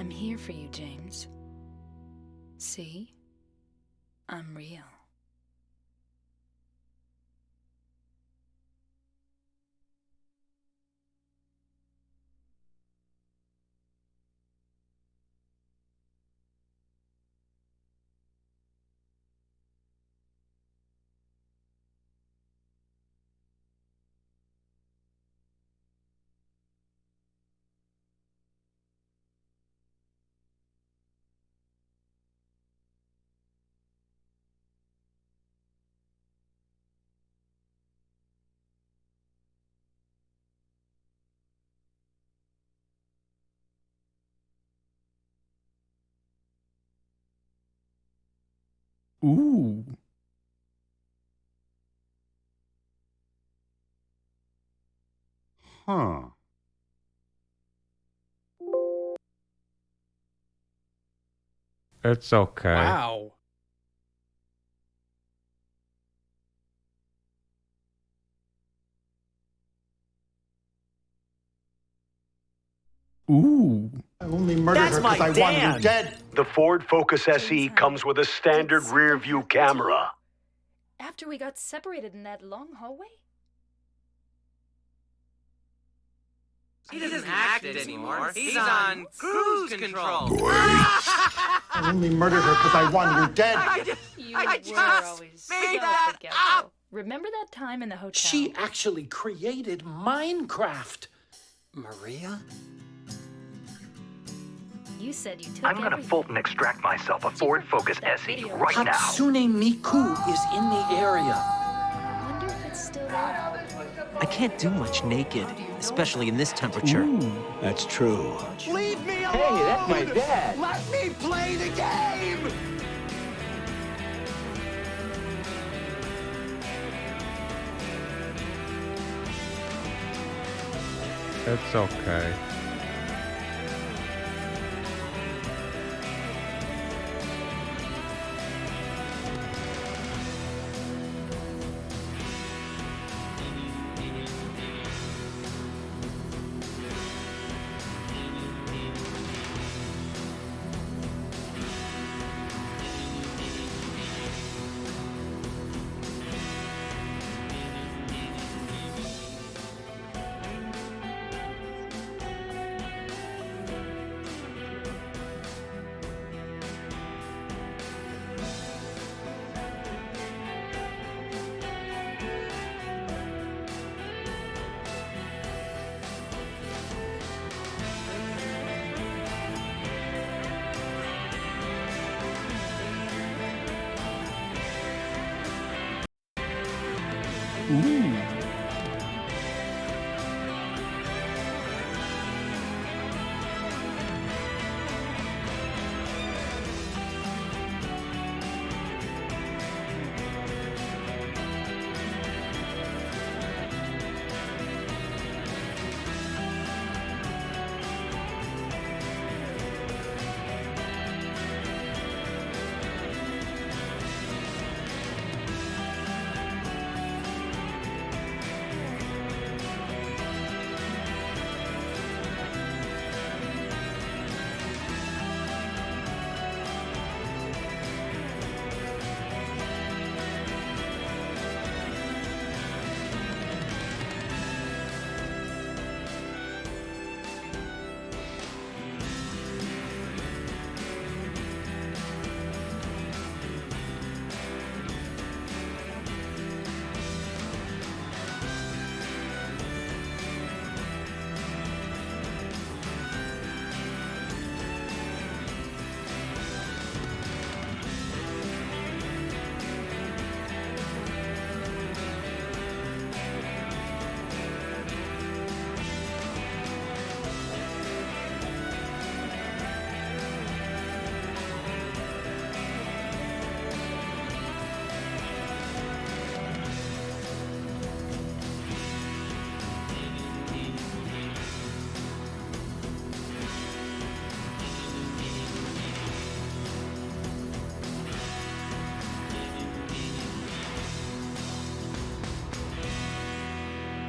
I'm here for you, James. See? I'm real. Ooh. Huh. It's okay. Wow. Ooh. I only murdered her because I wanted her dead. The Ford Focus SE comes with a standard rear view camera. After we got separated in that long hallway? He doesn't act anymore. He's on cruise control. I only murdered her because I wanted her dead. You were always so forgetful. Remember that time in the hotel? She actually created Minecraft. Maria? You said you took I'm gonna Fulton extract myself a Ford Focus SE right now. Hatsune Miku is in the area. I wonder if it's still there. I can't do much naked, especially in this temperature. That's true. Leave me alone! Hey, that's my dad. Let me play the game! It's okay. Ooh.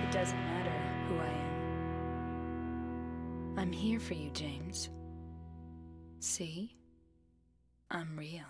It doesn't matter who I am. I'm here for you, James. See? I'm real.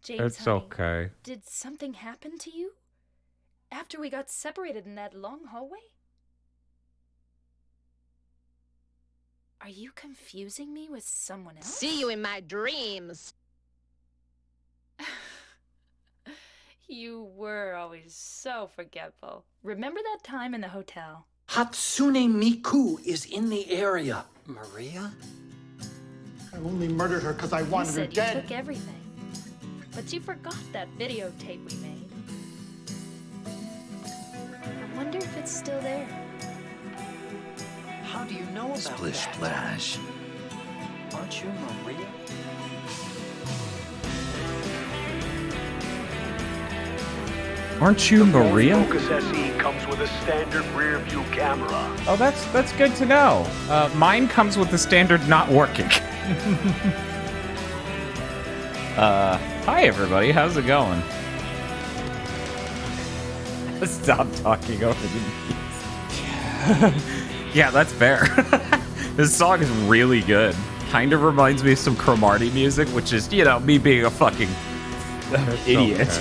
It's honey, okay. did something happen to you? After we got separated in that long hallway? Are you confusing me with someone else? See you in my dreams. You were always so forgetful. Remember that time in the hotel? Hatsune Miku is in the area. Maria? I only murdered her because I You wanted her said you dead. took everything. But you forgot that videotape we made. I wonder if it's still there. How do you know about Splish that? splash. Aren't you Maria? Aren't you Ford Maria? Focus SE comes with a standard rear view camera. Oh, that's good to know. Mine comes with the standard not working. Hi everybody, how's it going? Stop talking over the music. Yeah, that's fair. This song is really good. Kind of reminds me of some Cromartie music, which is, you know, me being a fucking idiot.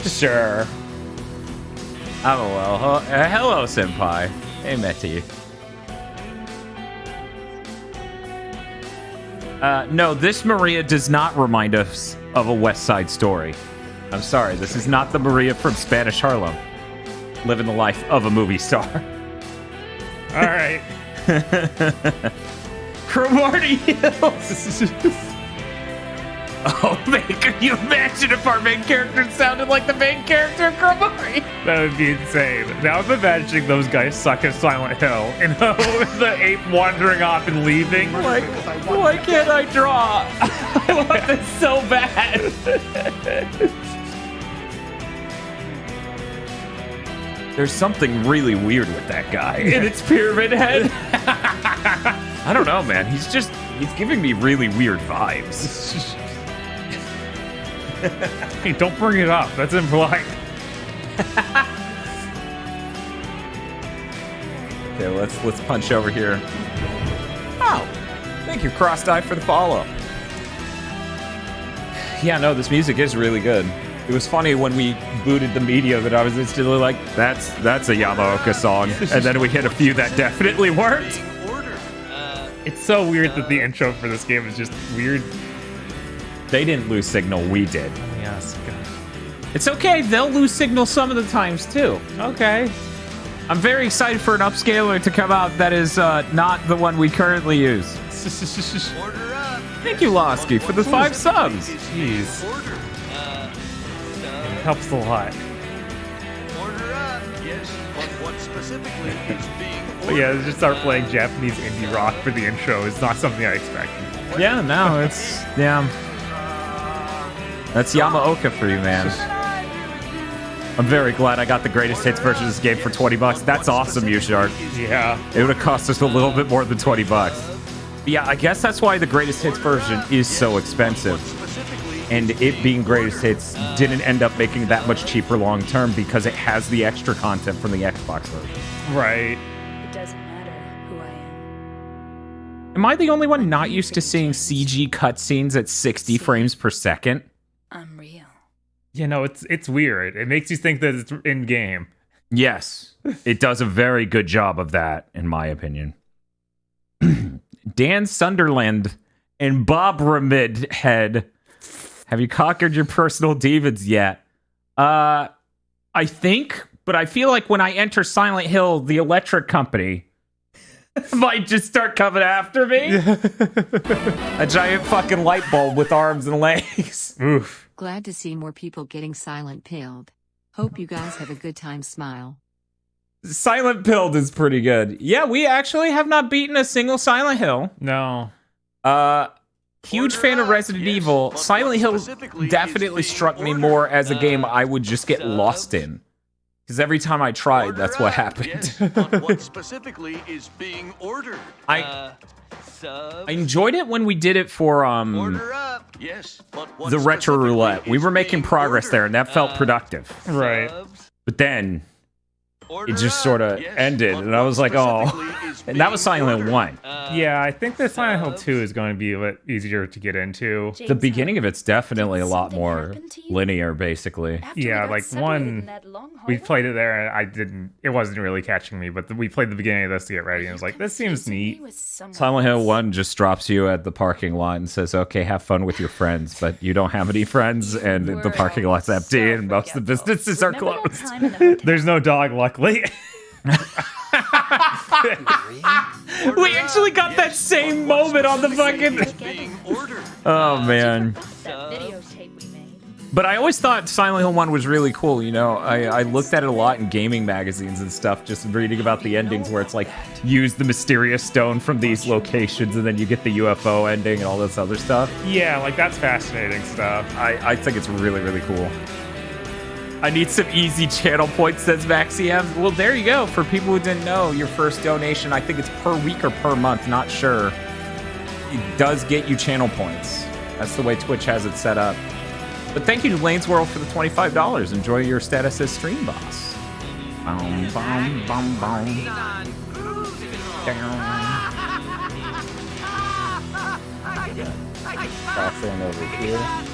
Sure. Oh well. Hello, senpai. Hey, Meti. No, this Maria does not remind us of a West Side Story. I'm sorry, this is not the Maria from Spanish Harlem. Living the life of a movie star. All right. Cromartie Hills. Oh, man, could you imagine if our main character sounded like the main character of Cromartie? That would be insane. Now I'm imagining those guys stuck in Silent Hill, you know, with the ape wandering off and leaving. Like, why can't I draw? I want this so bad. There's something really weird with that guy. And it's Pyramid Head. I don't know, man. He's giving me really weird vibes. Hey, don't bring it up. That's impolite. Okay, let's punch over here. Oh, thank you, Cross-Eye, for the follow. Yeah, no, this music is really good. It was funny when we booted the media that I was instantly like, that's a Yamaoka song, and then we hit a few that definitely weren't. It's so weird that the intro for this game is just weird. They didn't lose signal, we did. Yes, God. It's okay, they'll lose signal some of the times too. Okay. I'm very excited for an upscaler to come out that is not the one we currently use. Order up. Thank you, Losky, for the 5 subs. Jeez. Order. It helps a lot. Order up. Yes, but what specifically is being But yeah, to just start playing Japanese indie rock for the intro is not something I expected. Yeah, no, it's, yeah. That's Yamaoka for you, man. I'm very glad I got the greatest hits version of this game for $20. That's awesome, Ushark. Yeah. It would have cost us a little bit more than $20. But yeah, I guess that's why the greatest hits version is so expensive. And it being greatest hits didn't end up making that much cheaper long term because it has the extra content from the Xbox version. Right. It doesn't matter who I am. Am I the only one not used to seeing CG cutscenes at 60 frames per second? I'm real. You know, it's weird. It makes you think that it's in game. Yes, it does a very good job of that, in my opinion. Dan Sunderland and Bob Ramid Head. Have you conquered your personal demons yet? I think, but I feel like when I enter Silent Hill, the electric company might just start coming after me. A giant fucking light bulb with arms and legs. Oof. Glad to see more people getting silent pilled. Hope you guys have a good time. Smile. Silent Pilled is pretty good. Yeah, we actually have not beaten a single Silent Hill. No. Huge fan of Resident Evil. Silent Hill definitely struck me more as a game I would just get lost in. Because every time I tried, that's what happened. But what specifically is being ordered? I enjoyed it when we did it for Order up. Yes, but what the retro specifically roulette. We is were making being progress ordered? there, and that felt productive. Right. But then Order it just up. sort of Yes, ended, but and I what was like, oh. specifically is And that was being Silent Hill ordered? 1. Yeah, I think that Silent Hill 2 is going to be a bit easier to get into. The beginning of it's definitely a lot more linear, basically. Yeah, like one, we played it there and it wasn't really catching me, but we played the beginning of this to get ready and I was like, this seems neat. Silent Hill 1 just drops you at the parking lot and says, okay, have fun with your friends, but you don't have any friends, and the parking lot's empty, and most of the businesses are closed. There's no dog, luckily. We actually got that same moment on the fucking... Oh, man. But I always thought Silent Hill 1 was really cool, you know? I looked at it a lot in gaming magazines and stuff, just reading about the endings where it's like, use the mysterious stone from these locations, and then you get the UFO ending and all this other stuff. Yeah, like, that's fascinating stuff. I think it's really, really cool. I need some easy channel points, says Maxiem. Well, there you go. For people who didn't know, your first donation, I think it's per week or per month, not sure. It does get you channel points. That's the way Twitch has it set up. But thank you to Lane's World for the $25. Enjoy your status as stream boss. Boom, boom, boom, boom. Crossing over here.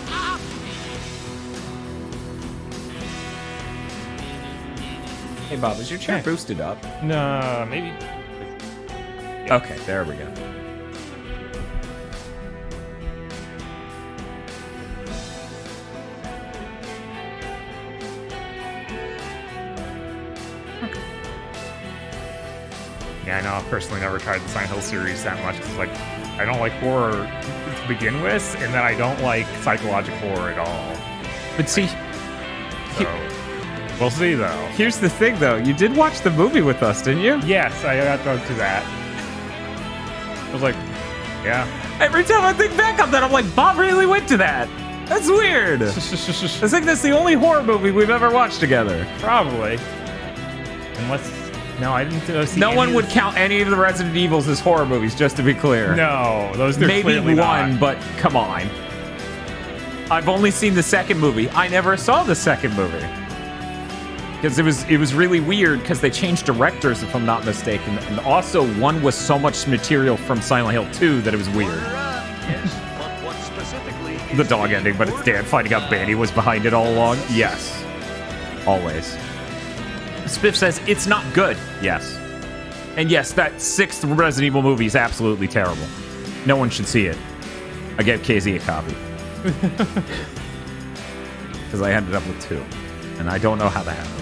Hey Bob, is your chair boosted up? No, maybe. Okay, there we go. Yeah, I know. I've personally never tried the Silent Hill series that much because, like, I don't like horror to begin with, and then I don't like psychological horror at all. But see, so, we'll see, though. Here's the thing, though. You did watch the movie with us, didn't you? Yes, I got to do that. I was like, yeah. Every time I think back on that, I'm like, Bob really went to that. That's weird. I think that's the only horror movie we've ever watched together. Probably. Unless... No, I didn't see No one would count any of the Resident Evils as horror movies, just to be clear. No, those are maybe clearly one, not. but come on. I've only seen the second movie. I never saw the second movie. Because it was really weird because they changed directors, if I'm not mistaken. And also, one was so much material from Silent Hill 2 that it was weird. The dog ending, but it's Dan finding out Banny was behind it all along. Yes. Always. Spiff says, it's not good. Yes. And yes, that sixth Resident Evil movie is absolutely terrible. No one should see it. I gave KZ a copy. Because I ended up with 2. And I don't know how that happened.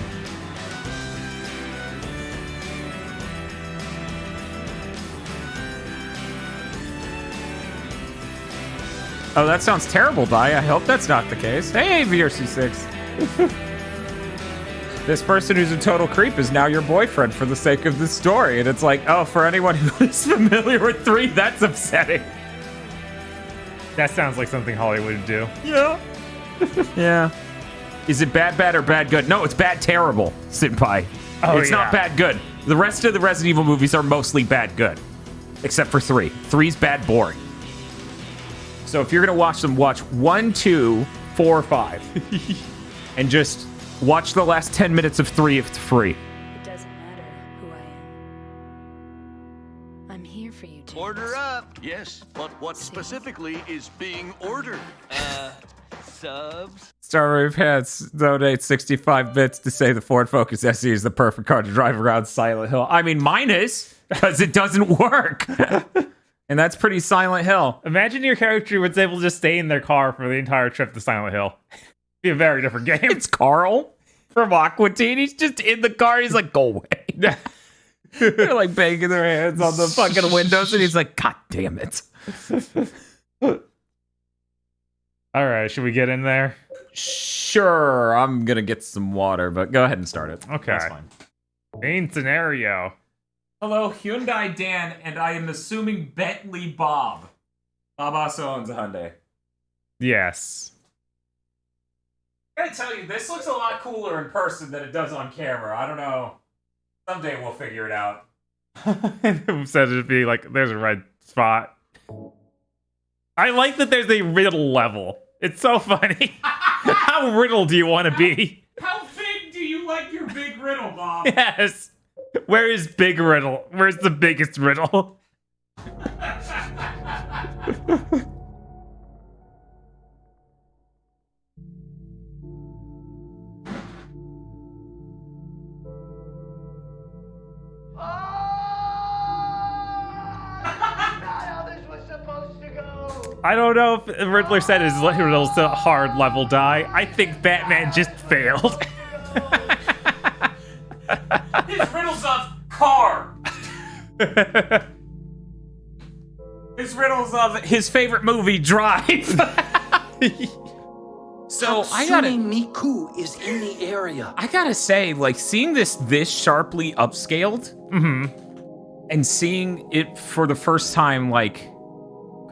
Oh, that sounds terrible, Di. I hope that's not the case. Hey, VRC6. This person who's a total creep is now your boyfriend for the sake of this story. And it's like, oh, for anyone who is familiar with 3, that's upsetting. That sounds like something Hollywood would do. Yeah. Yeah. Is it bad, bad, or bad, good? No, it's bad, terrible, Senpai. Oh, it's not bad, good. The rest of the Resident Evil movies are mostly bad, good. Except for 3. 3's bad, boring. So if you're going to watch them, watch 1, 2, 4, 5. And just watch the last 10 minutes of 3 if it's free. It doesn't matter who I am. I'm here for you, James. Order up. Yes, but what specifically is being ordered? Subs. It's Star Wars Pants donate 65 bits to say the Ford Focus SE is the perfect car to drive around Silent Hill. I mean, mine is, because it doesn't work. And that's pretty Silent Hill. Imagine your character was able to just stay in their car for the entire trip to Silent Hill. Be a very different game. It's Carl from Aqua Teen. He's just in the car. He's like, go away. They're like banging their hands on the fucking windows, and he's like, God damn it. All right, should we get in there? Sure, I'm gonna get some water, but go ahead and start it. Okay. That's fine. Main scenario. Hello, Hyundai Dan, and I am assuming Bentley Bob. Bob also owns a Hyundai. Yes. I gotta tell you, this looks a lot cooler in person than it does on camera. I don't know. Someday we'll figure it out. Said it'd be like, there's a red spot. I like that there's a riddle level. It's so funny. How riddle do you want to be? How big do you like your big riddle, Bob? Yes. Where is big riddle? Where's the biggest riddle? I don't know if Riddler said his riddle's a hard level die. I think Batman just failed. His riddle's of car. His riddle's of his favorite movie, Drive. So Hatsune Miku is in the area. I gotta say, like, seeing this sharply upscaled, and seeing it for the first time, like,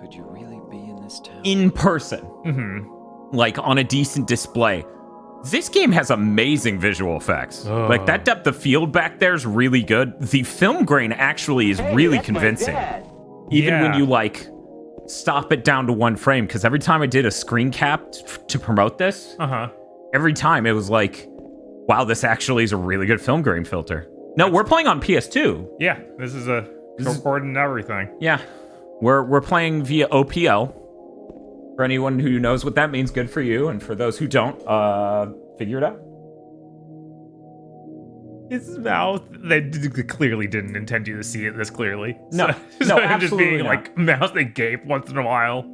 Could you really be in this town? in person, like on a decent display. This game has amazing visual effects. Like, that depth of field back there is really good. The film grain actually is really convincing. Even when you, like, stop it down to one frame, because every time I did a screen cap to promote this, every time it was like, wow, this actually is a really good film grain filter. No, we're playing on PS2. Yeah, this is a recording and everything. Yeah, we're playing via OPL. For anyone who knows what that means, good for you. And for those who don't, figure it out. His mouth, they clearly didn't intend you to see it this clearly. No, so no, him just being absolutely like mouth and gape once in a while. A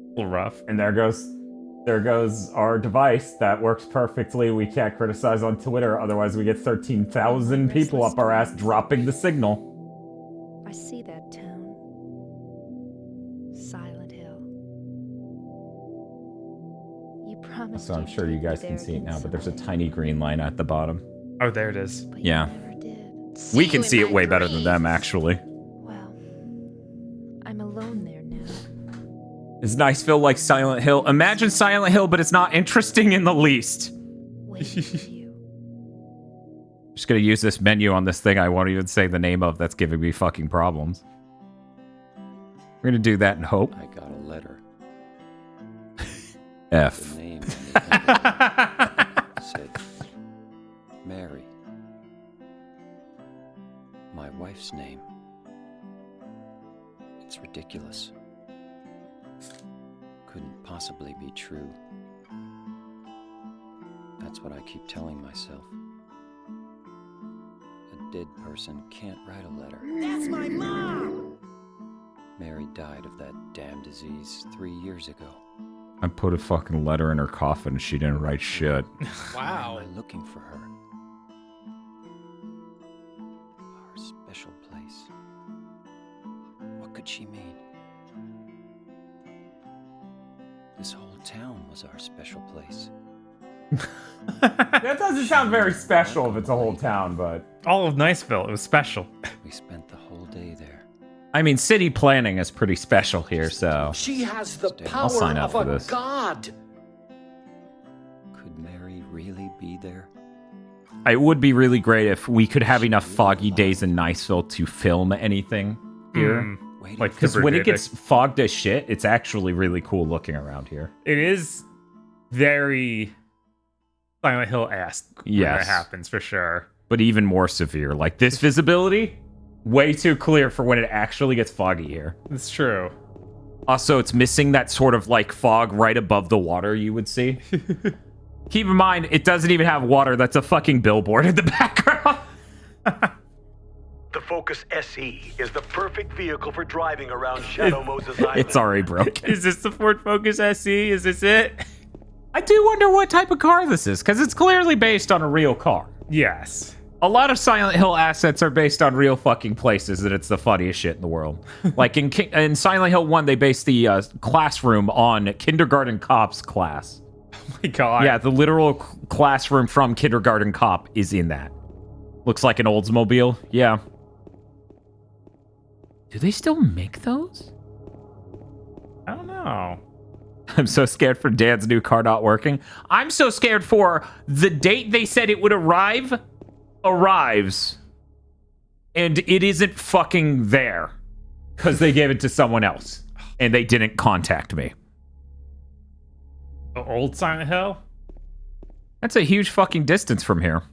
little rough. And there goes our device that works perfectly. We can't criticize on Twitter, otherwise we get 13,000 people up our ass dropping the signal. I see that town. Silent Hill. You promised. So I'm sure you guys can see it now, but there's a tiny green line at the bottom. Oh, there it is. Yeah. We can see it way better than them, actually. Well, I'm alone there now. Is Niceville like Silent Hill? Imagine Silent Hill, but it's not interesting in the least. Just gonna use this menu on this thing I won't even say the name of that's giving me fucking problems. We're gonna do that and hope. I got a letter. F. The name said Mary. My wife's name. It's ridiculous. Couldn't possibly be true. That's what I keep telling myself. A dead person can't write a letter. That's my mom! Mary died of that damn disease 3 years ago. I put a fucking letter in her coffin and she didn't write shit. Wow. Why am I looking for her? Our special place. What could she mean? This whole town was our special place. That doesn't sound very special if it's a whole town, but... All of Niceville, it was special. We spent the whole day there. I mean, city planning is pretty special here, so... She has the I'll power sign up of for a this. god. Could Mary really be there? It would be really great if we could have enough foggy days in Niceville to film anything here. Like, Because when it Super gets fogged as shit, it's actually really cool looking around here. It is very Silent Hill-esque when Yes. that happens, for sure. But even more severe. Like, this visibility, way too clear for when it actually gets foggy here. It's true. Also, it's missing that sort of like fog right above the water you would see. Keep in mind, it doesn't even have water. That's a fucking billboard in the background. The Focus SE is the perfect vehicle for driving around Shadow Moses Island. It's already broken. Is this the Ford Focus SE? Is this it? I do wonder what type of car this is, because it's clearly based on a real car. Yes. A lot of Silent Hill assets are based on real fucking places, and it's the funniest shit in the world. Like in Silent Hill 1, they based the classroom on Kindergarten Cop's class. Oh my god. Yeah, the literal classroom from Kindergarten Cop is in that. Looks like an Oldsmobile. Yeah. Do they still make those? I don't know. I'm so scared for Dad's new car not working. I'm so scared for the date they said it would arrives, and it isn't fucking there because they gave it to someone else and they didn't contact me. The old Silent Hill? That's a huge fucking distance from here.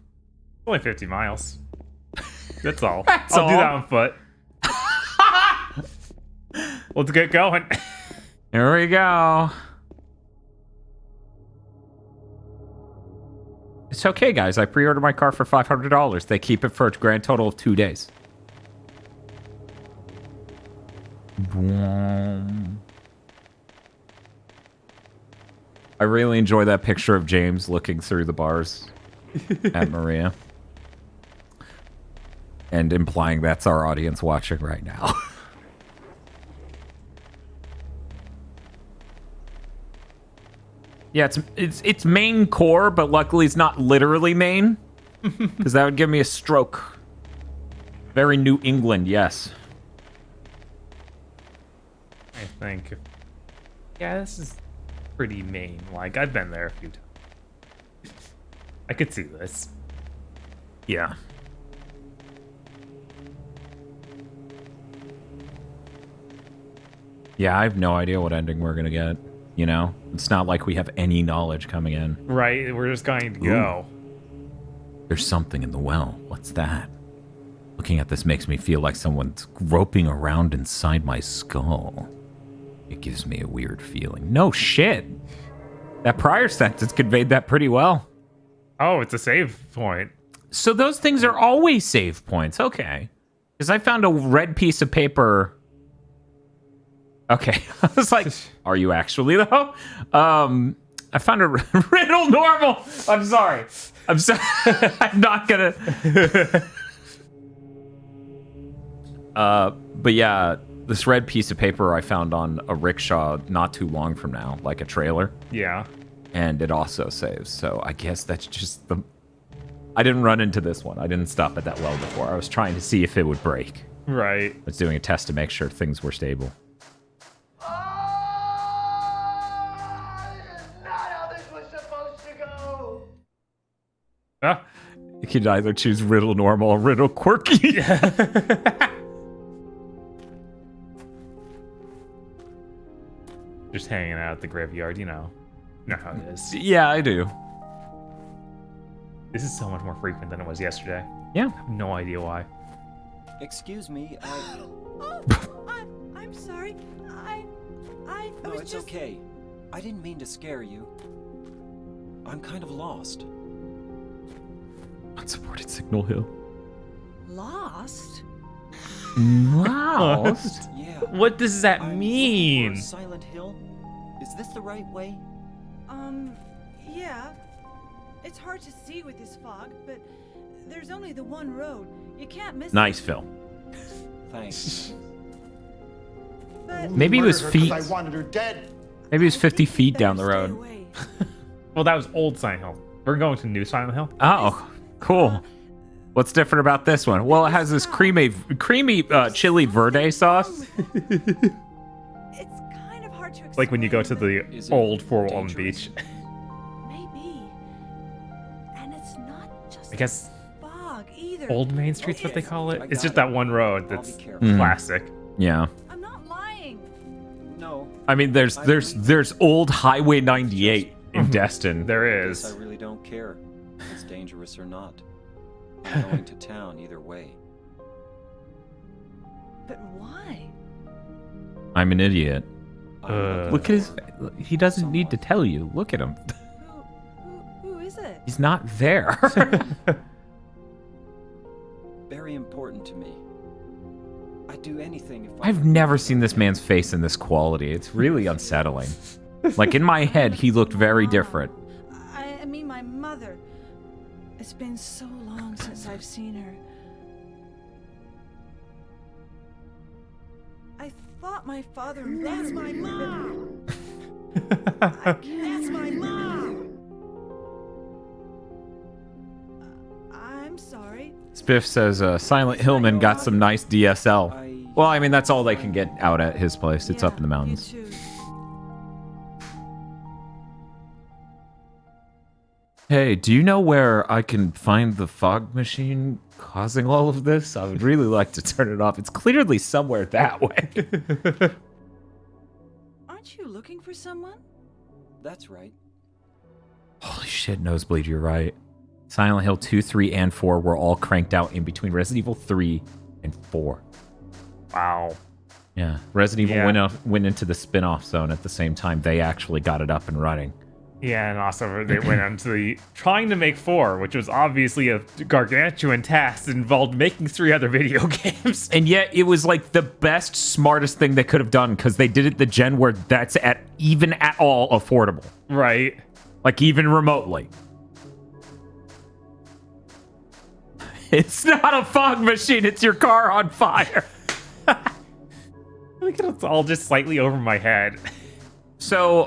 Only 50 miles. That's all. That's I'll do all. that on foot. Let's get going. Here we go. It's okay, guys. I pre-ordered my car for $500. They keep it for a grand total of 2 days. I really enjoy that picture of James looking through the bars at Maria. And implying that's our audience watching right now. Yeah, it's main core, but luckily it's not literally main, because that would give me a stroke. Very New England, yes. I think. Yeah, this is pretty main. Like, I've been there a few times. I could see this. Yeah. Yeah, I have no idea what ending we're gonna get. You know, it's not like we have any knowledge coming in. Right, we're just going to go. There's something in the well. What's that? Looking at this makes me feel like someone's groping around inside my skull. It gives me a weird feeling. No shit. That prior sentence conveyed that pretty well. Oh, it's a save point. So those things are always save points. Okay. Because I found a red piece of paper. Okay. I was like, are you actually, though? I found a riddle normal. I'm sorry. I'm sorry. I'm not going to. But yeah, this red piece of paper I found on a rickshaw not too long from now, like a trailer. Yeah. And it also saves. So I guess that's just the... I didn't run into this one. I didn't stop at that well before. I was trying to see if it would break. Right. I was doing a test to make sure things were stable. You can either choose riddle normal or riddle quirky. Just hanging out at the graveyard, you know. You know how it is. Yeah, I do. This is so much more frequent than it was yesterday. Yeah. I have no idea why. Excuse me, I'm sorry. I No, was it's just... okay. I didn't mean to scare you. I'm kind of lost. Unsupported Signal Hill. Lost? Lost? Yeah. What does that I'm mean? looking for Silent Hill? Is this the right way? Yeah. It's hard to see with this fog, but there's only the one road. You can't miss Nice, it. Phil. Thanks. But Maybe it was Murdered her 'cause feet. I wanted her dead. Maybe it was 50 feet better down the stay road. away. Well, that was old Silent Hill. We're going to new Silent Hill. Oh, cool. What's different about this one? Well, it has this creamy chili verde sauce. It's kind of hard to explain. Like when you go to the Is it old Fort Walton dangerous? Beach. Maybe. And it's not just I guess fog either. Old Main Street's what they call it. I It's got just it. that one road I'll that's be careful. classic. Yeah. I'm not lying. No, I mean, there's old Highway 98 in Destin. There guess I is. really don't care if it's dangerous or not. I'm going to town either way. But why? I'm an idiot. Look at his... He doesn't need to tell you. Look at him. Who is it? He's not there. Very important to me. I'd do anything if I've never seen this man's face in this quality. It's really unsettling. Like, in my head, he looked very different. I mean my mother. It's been so long since I've seen her. I thought my father... That's my mom! That's my mom! I'm sorry. Spiff says, Silent Hillman got some nice DSL. Well, I mean, that's all they can get out at his place. It's up in the mountains. Hey, do you know where I can find the fog machine causing all of this? I would really like to turn it off. It's clearly somewhere that way. Aren't you looking for someone? That's right. Holy shit, Nosebleed, you're right. Silent Hill 2, 3, and 4 were all cranked out in between Resident Evil 3 and 4. Wow. Yeah, Resident Evil went into the spin-off zone at the same time they actually got it up and running. Yeah, and also they went on to the trying to make 4, which was obviously a gargantuan task that involved making 3 other video games. And yet it was like the best, smartest thing they could have done because they did it the gen where that's even at all affordable. Right. Like even remotely. It's not a fog machine, it's your car on fire. Look at it's all just slightly over my head. So,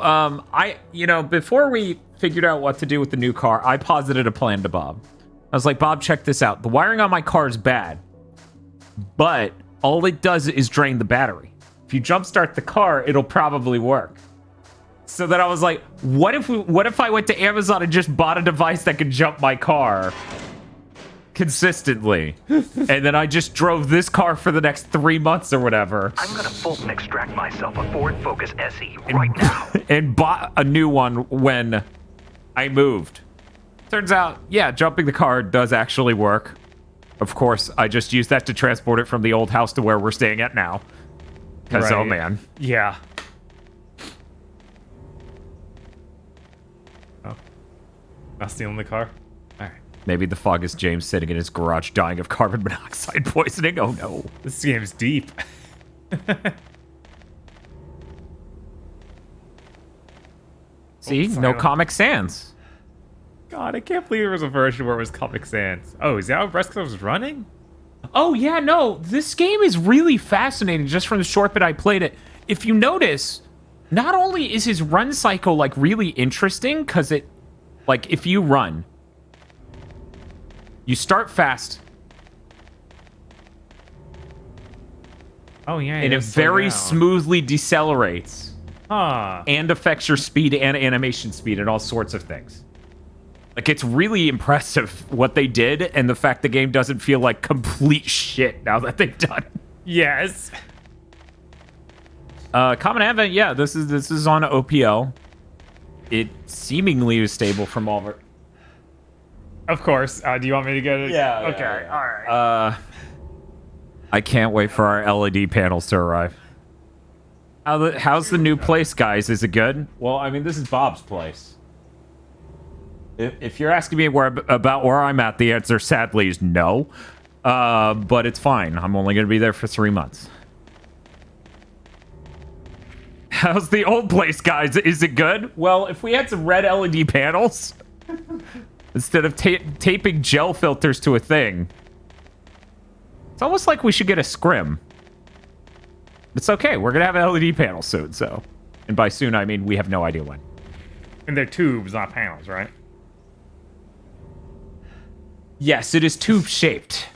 before we figured out what to do with the new car, I posited a plan to Bob. I was like, Bob, check this out. The wiring on my car is bad, but all it does is drain the battery. If you jumpstart the car, it'll probably work. So then I was like, what if I went to Amazon and just bought a device that could jump my car consistently, and then I just drove this car for the next 3 months or whatever. I'm gonna Fulton extract myself a Ford Focus SE right now. And bought a new one when I moved. Turns out, yeah, jumping the car does actually work. Of course, I just used that to transport it from the old house to where we're staying at now. Because, right. Oh man. Yeah. Oh. Not stealing the car? Alright. Maybe the foggiest James sitting in his garage dying of carbon monoxide poisoning. Oh no. This game's deep. See? No Comic Sans. God, I can't believe there was a version where it was Comic Sans. Oh, is that how Breast was running? Oh, yeah, no. This game is really fascinating just from the short bit I played it. If you notice, not only is his run cycle, like, really interesting, because it, like, if you run, you start fast. Oh, yeah. And it very smoothly decelerates. Huh. And affects your speed and animation speed and all sorts of things. Like, it's really impressive what they did, and the fact the game doesn't feel like complete shit now that they've done it. Yes. Common Advent, yeah, this is on OPL. It seemingly is stable from all of it. Of course. Do you want me to get it? Yeah. Okay. Yeah. All right. I can't wait for our LED panels to arrive. How's the new place, guys? Is it good? Well, I mean, this is Bob's place. If you're asking me about where I'm at, the answer sadly is no. But it's fine. I'm only going to be there for 3 months. How's the old place, guys? Is it good? Well, if we had some red LED panels instead of taping gel filters to a thing, it's almost like we should get a scrim. It's okay. We're going to have an LED panel soon, so. And by soon, I mean we have no idea when. And they're tubes, not panels, right? Yes, it is tube-shaped.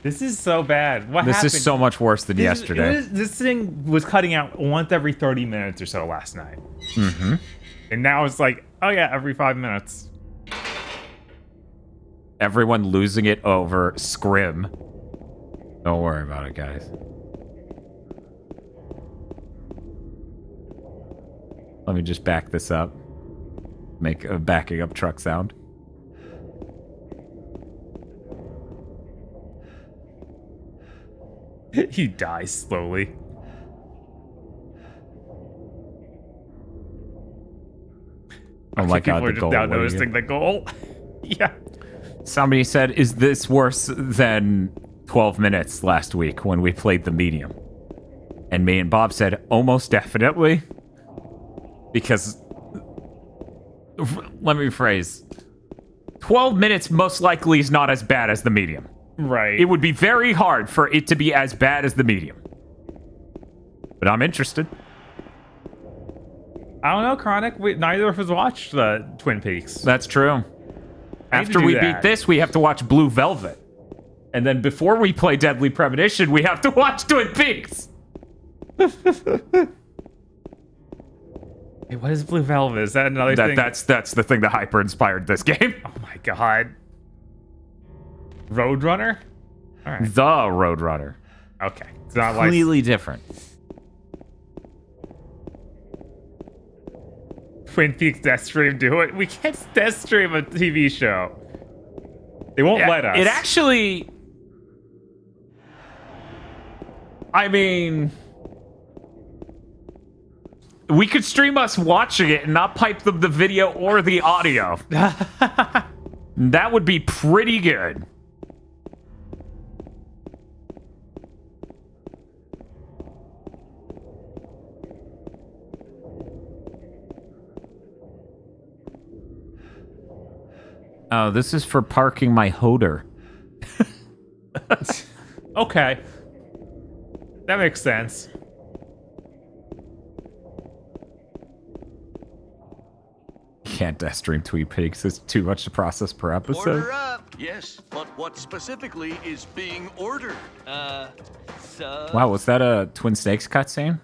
This is so bad. What this happened? Is so much worse than yesterday. This thing was cutting out once every 30 minutes or so last night. Mm-hmm. And now it's like, oh yeah, every 5 minutes. Everyone losing it over scrim. Don't worry about it, guys. Let me just back this up. Make a backing up truck sound. He dies slowly. Oh my god, people the are just goal. now What do you noticing the goal. Yeah. Somebody said, is this worse than 12 minutes last week when we played the medium? And me and Bob said, almost definitely. Because, let me rephrase, 12 minutes most likely is not as bad as the medium. Right. It would be very hard for it to be as bad as the medium. But I'm interested. I don't know, Chronic. Neither of us watched the Twin Peaks. That's true. I need After to do we that. beat this, we have to watch Blue Velvet. And then before we play Deadly Premonition, we have to watch Twin Peaks. Hey, what is Blue Velvet? Is that another thing? That's the thing that hyper inspired this game. Oh my god. Roadrunner? All right. The Roadrunner. Okay. It's not Completely different. Twin Peaks Deathstream do it. We can't Deathstream a TV show. They won't let us. It actually... I mean... We could stream us watching it and not pipe them the video or the audio. That would be pretty good. Oh, this is for parking my Hoder. Okay. That makes sense. Can't Death Stream Tweet Pigs. It's too much to process per episode. Order up. Yes, but what specifically is being ordered? So... Wow, was that a Twin Snakes cutscene?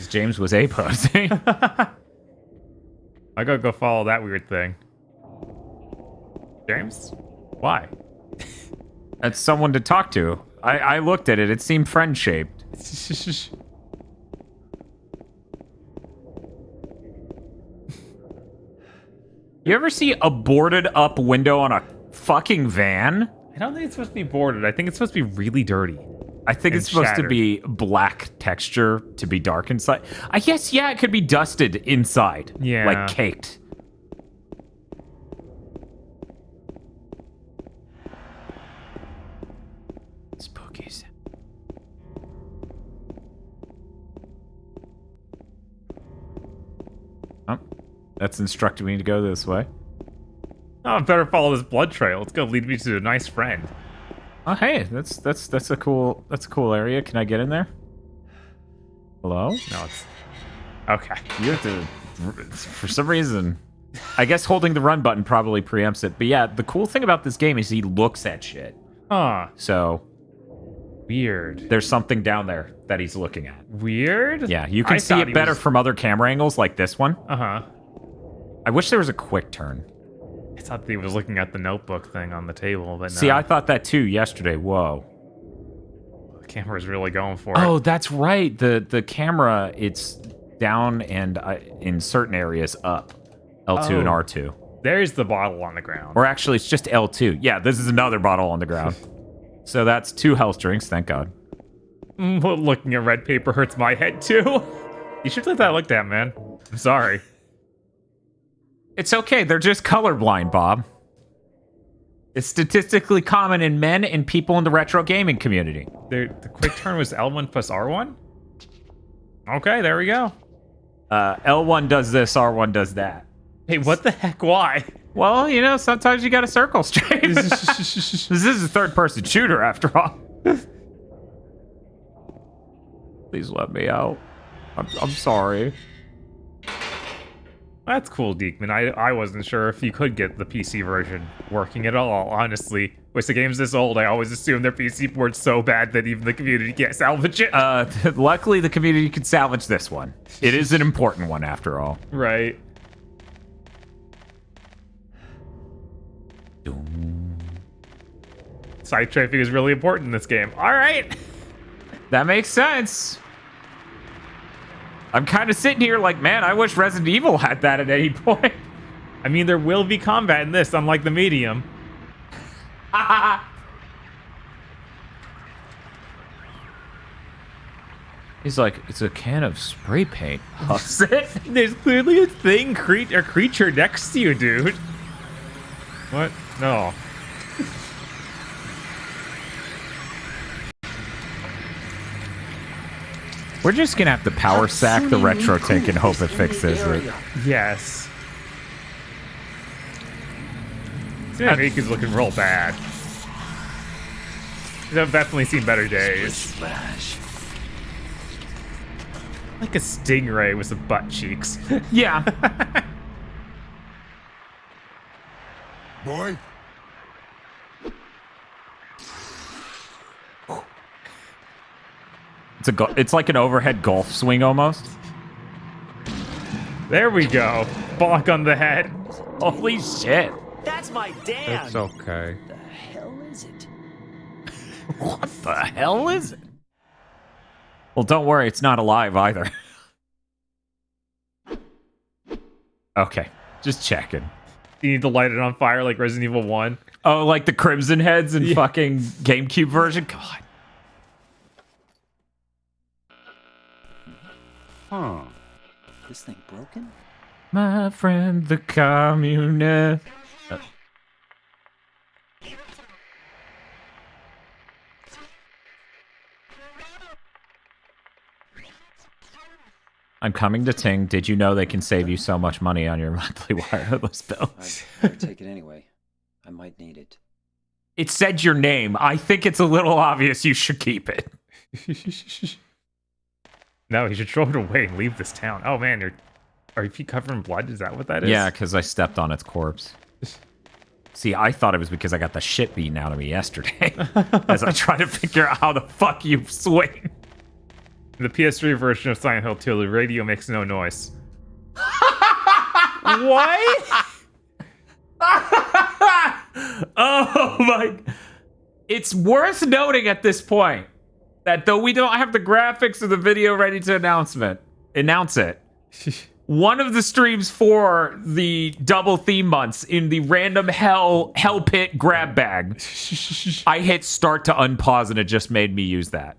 James was A-posing. I gotta go follow that weird thing. James? Why? That's someone to talk to. I looked at it. It seemed friend-shaped. You ever see a boarded up window on a fucking van? I don't think it's supposed to be boarded. I think it's supposed to be really dirty. I think it's supposed to be black texture to be dark inside. I guess, yeah, it could be dusted inside. Yeah. Like caked. Spookies. Oh, that's instructing me to go this way. Oh, I better follow this blood trail. It's gonna lead me to a nice friend. Oh, hey, that's a cool area. Can I get in there? Hello? No, it's okay. You have to, for some reason, I guess holding the run button probably preempts it. But yeah, the cool thing about this game is he looks at shit. Huh. So weird. There's something down there that he's looking at. Weird? Yeah, you can see it better from other camera angles like this one. Uh-huh. I wish there was a quick turn. I thought he was looking at the notebook thing on the table, but no. See, I thought that too yesterday. Whoa. The camera's really going for it. Oh, that's right. The camera, it's down and in certain areas up. L2 and R2. There's the bottle on the ground. Or actually, it's just L2. Yeah, this is another bottle on the ground. So that's 2 health drinks, thank God. Looking at red paper hurts my head too. You should let that looked at, man. I'm sorry. It's okay, they're just colorblind, Bob. It's statistically common in men and people in the retro gaming community. The quick turn was L1 plus R1? Okay, there we go. L1 does this, R1 does that. Hey, what the heck? Why? Well, you know, sometimes you gotta circle straight. This is a third-person shooter, after all. Please let me out. I'm sorry. That's cool, Deekman. I wasn't sure if you could get the PC version working at all, honestly. With the games this old, I always assume their PC port's so bad that even the community can't salvage it. Luckily, the community can salvage this one. It is an important one, after all. Right. Side trafing is really important in this game. All right. That makes sense. I'm kind of sitting here like, man, I wish Resident Evil had that at any point. I mean, there will be combat in this, unlike the medium. He's like, it's a can of spray paint. Huffs it. There's clearly a thing, a creature next to you, dude. What? No. We're just gonna have to power sack the retro tank and hope it fixes it. Yes. This is looking real bad. I've definitely seen better days. Splash. Like a stingray with some butt cheeks. Yeah. Boy? It's like an overhead golf swing almost. There we go. Bonk on the head. Holy shit. That's my dad. It's okay. The hell is it? What the hell is it? Well, don't worry, it's not alive either. Okay, just checking. You need to light it on fire like Resident Evil 1. Oh, like the Crimson Heads in fucking GameCube version? God. Huh. This thing broken? My friend, the communist. I'm coming to Ting. Did you know they can save you so much money on your monthly wireless bill? I'd take it anyway. I might need it. It said your name. I think it's a little obvious you should keep it. No, you should throw it away and leave this town. Oh man, are your feet covered in blood? Is that what that is? Yeah, because I stepped on its corpse. See, I thought it was because I got the shit beaten out of me yesterday. As I try to figure out how the fuck you swing. In the PS3 version of Silent Hill 2, the radio makes no noise. What? Oh my. It's worth noting at this point that though we don't have the graphics of the video ready to announce it, one of the streams for the double theme months in the random hell pit grab bag, I hit start to unpause and it just made me use that.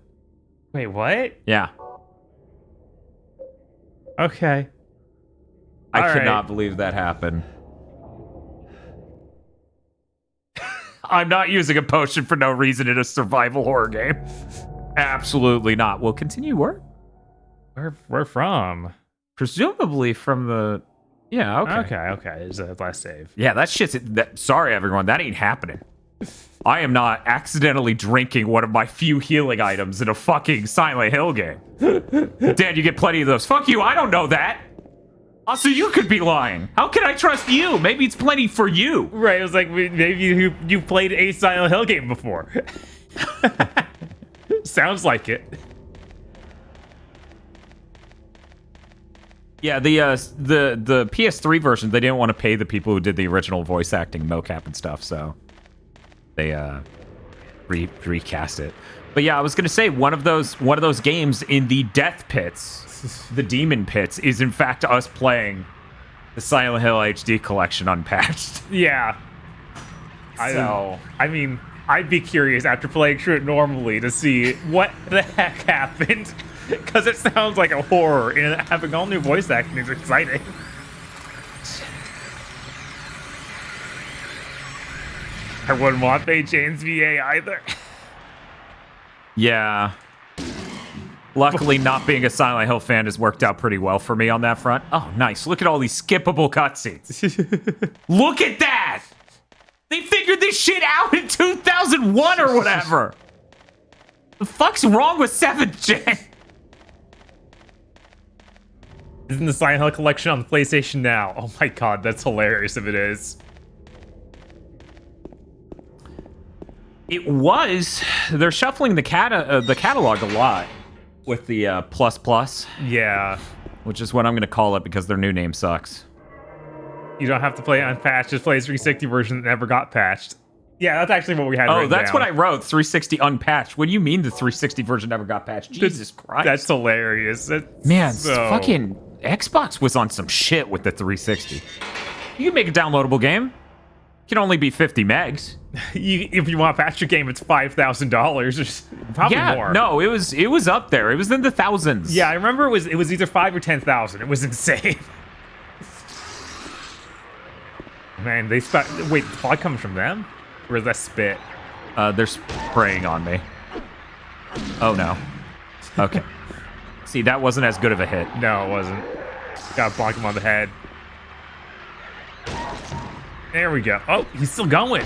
Wait, what? Yeah. Okay. I cannot believe that happened. I'm not using a potion for no reason in a survival horror game. Absolutely not. We'll continue work. Where from? Presumably from the... Yeah, okay. Okay. There's a last save. Yeah, that shit's... Sorry, everyone. That ain't happening. I am not accidentally drinking one of my few healing items in a fucking Silent Hill game. Dan, you get plenty of those. Fuck you, I don't know that. Also, you could be lying. How can I trust you? Maybe it's plenty for you. Right, it was like, maybe you played a Silent Hill game before. Sounds like it. Yeah, the PS3 version, they didn't want to pay the people who did the original voice acting mocap and stuff, so they recast it. But yeah, I was gonna say one of those games in the death pits, the demon pits, is in fact us playing the Silent Hill HD collection unpatched. Yeah. I mean, I'd be curious after playing through it normally to see what the heck happened. Because it sounds like a horror, and having all new voice acting is exciting. I wouldn't want Faye Jane's VA either. Yeah. Luckily, not being a Silent Hill fan has worked out pretty well for me on that front. Oh, nice. Look at all these skippable cutscenes. Look at that! They figured this shit out in 2001 or whatever. The fuck's wrong with 7th gen? Isn't the Silent Hill collection on the PlayStation now? Oh my god, that's hilarious if it is. It was. They're shuffling the catalog a lot with the plus. Yeah. Which is what I'm going to call it because their new name sucks. You don't have to play it unpatched, just play a 360 version that never got patched. Yeah, that's actually what we had. Oh, that's what I wrote. 360 unpatched. What do you mean the 360 version never got patched? Jesus Christ. That's hilarious. Man, fucking Xbox was on some shit with the 360. You can make a downloadable game. Can only be 50 megs. If you want to patch your game, it's $5,000 or probably more. No, it was up there. It was in the thousands. Yeah, I remember it was either 5 or 10,000. It was insane. Man, wait, the fog comes from them? Or is that spit? They're spraying on me. Oh no. Okay. See, that wasn't as good of a hit. No, it wasn't. Gotta bonk him on the head. There we go. Oh, he's still going.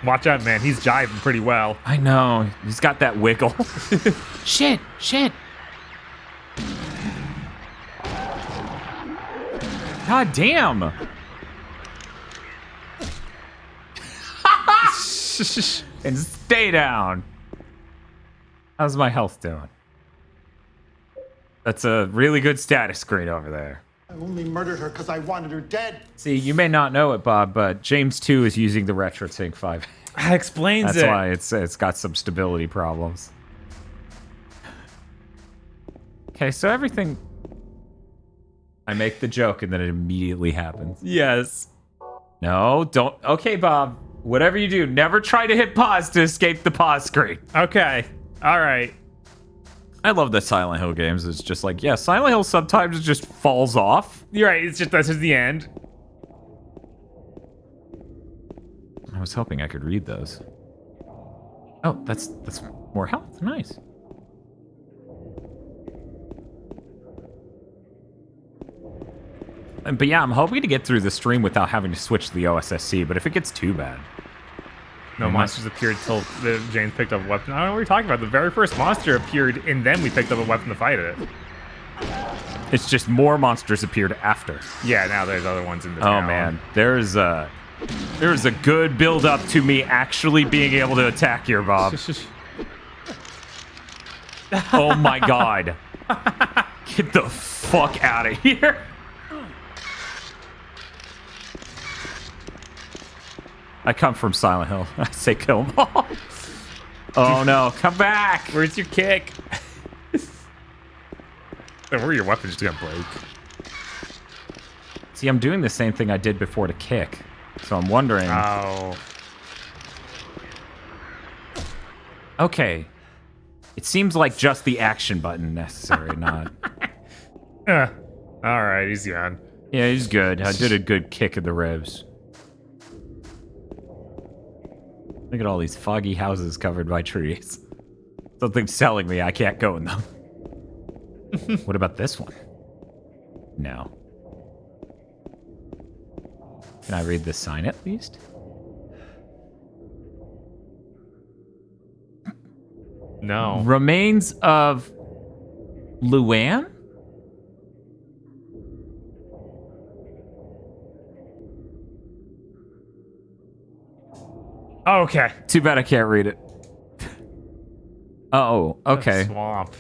Watch out, man. He's jiving pretty well. I know. He's got that wiggle. Shit. God damn. And stay down. How's my health doing? That's a really good status screen over there. I only murdered her because I wanted her dead. See, you may not know it, Bob, but James 2 is using the RetroSync 5. That explains That's why it's got some stability problems. Okay, so everything... I make the joke and then it immediately happens. Yes. No, don't... Okay, Bob. Whatever you do, never try to hit pause to escape the pause screen. Okay. All right. I love the Silent Hill games. It's just like, yeah, Silent Hill sometimes just falls off. You're right. That's just the end. I was hoping I could read those. Oh, that's more health. Nice. But yeah, I'm hoping to get through the stream without having to switch to the OSSC, but if it gets too bad... No monsters appeared till James picked up a weapon. I don't know what you're talking about. The very first monster appeared, and then we picked up a weapon to fight it. It's just more monsters appeared after. Yeah, now there's other ones in the town. Oh, man. There's a good build-up to me actually being able to attack here, Bob. Oh, my God. Get the fuck out of here. I come from Silent Hill. I say kill them all. Oh no, come back! Where's your kick? Where are your weapons just gonna break? See, I'm doing the same thing I did before to kick. So I'm wondering... Oh. Okay. It seems like just the action button necessary, not... Alright, he's gone. Yeah, he's good. I did a good kick in the ribs. Look at all these foggy houses covered by trees. Something's telling me I can't go in them. What about this one? No. Can I read the sign at least? No. Remains of Luan? Okay. Too bad I can't read it. Oh, okay. Swamp.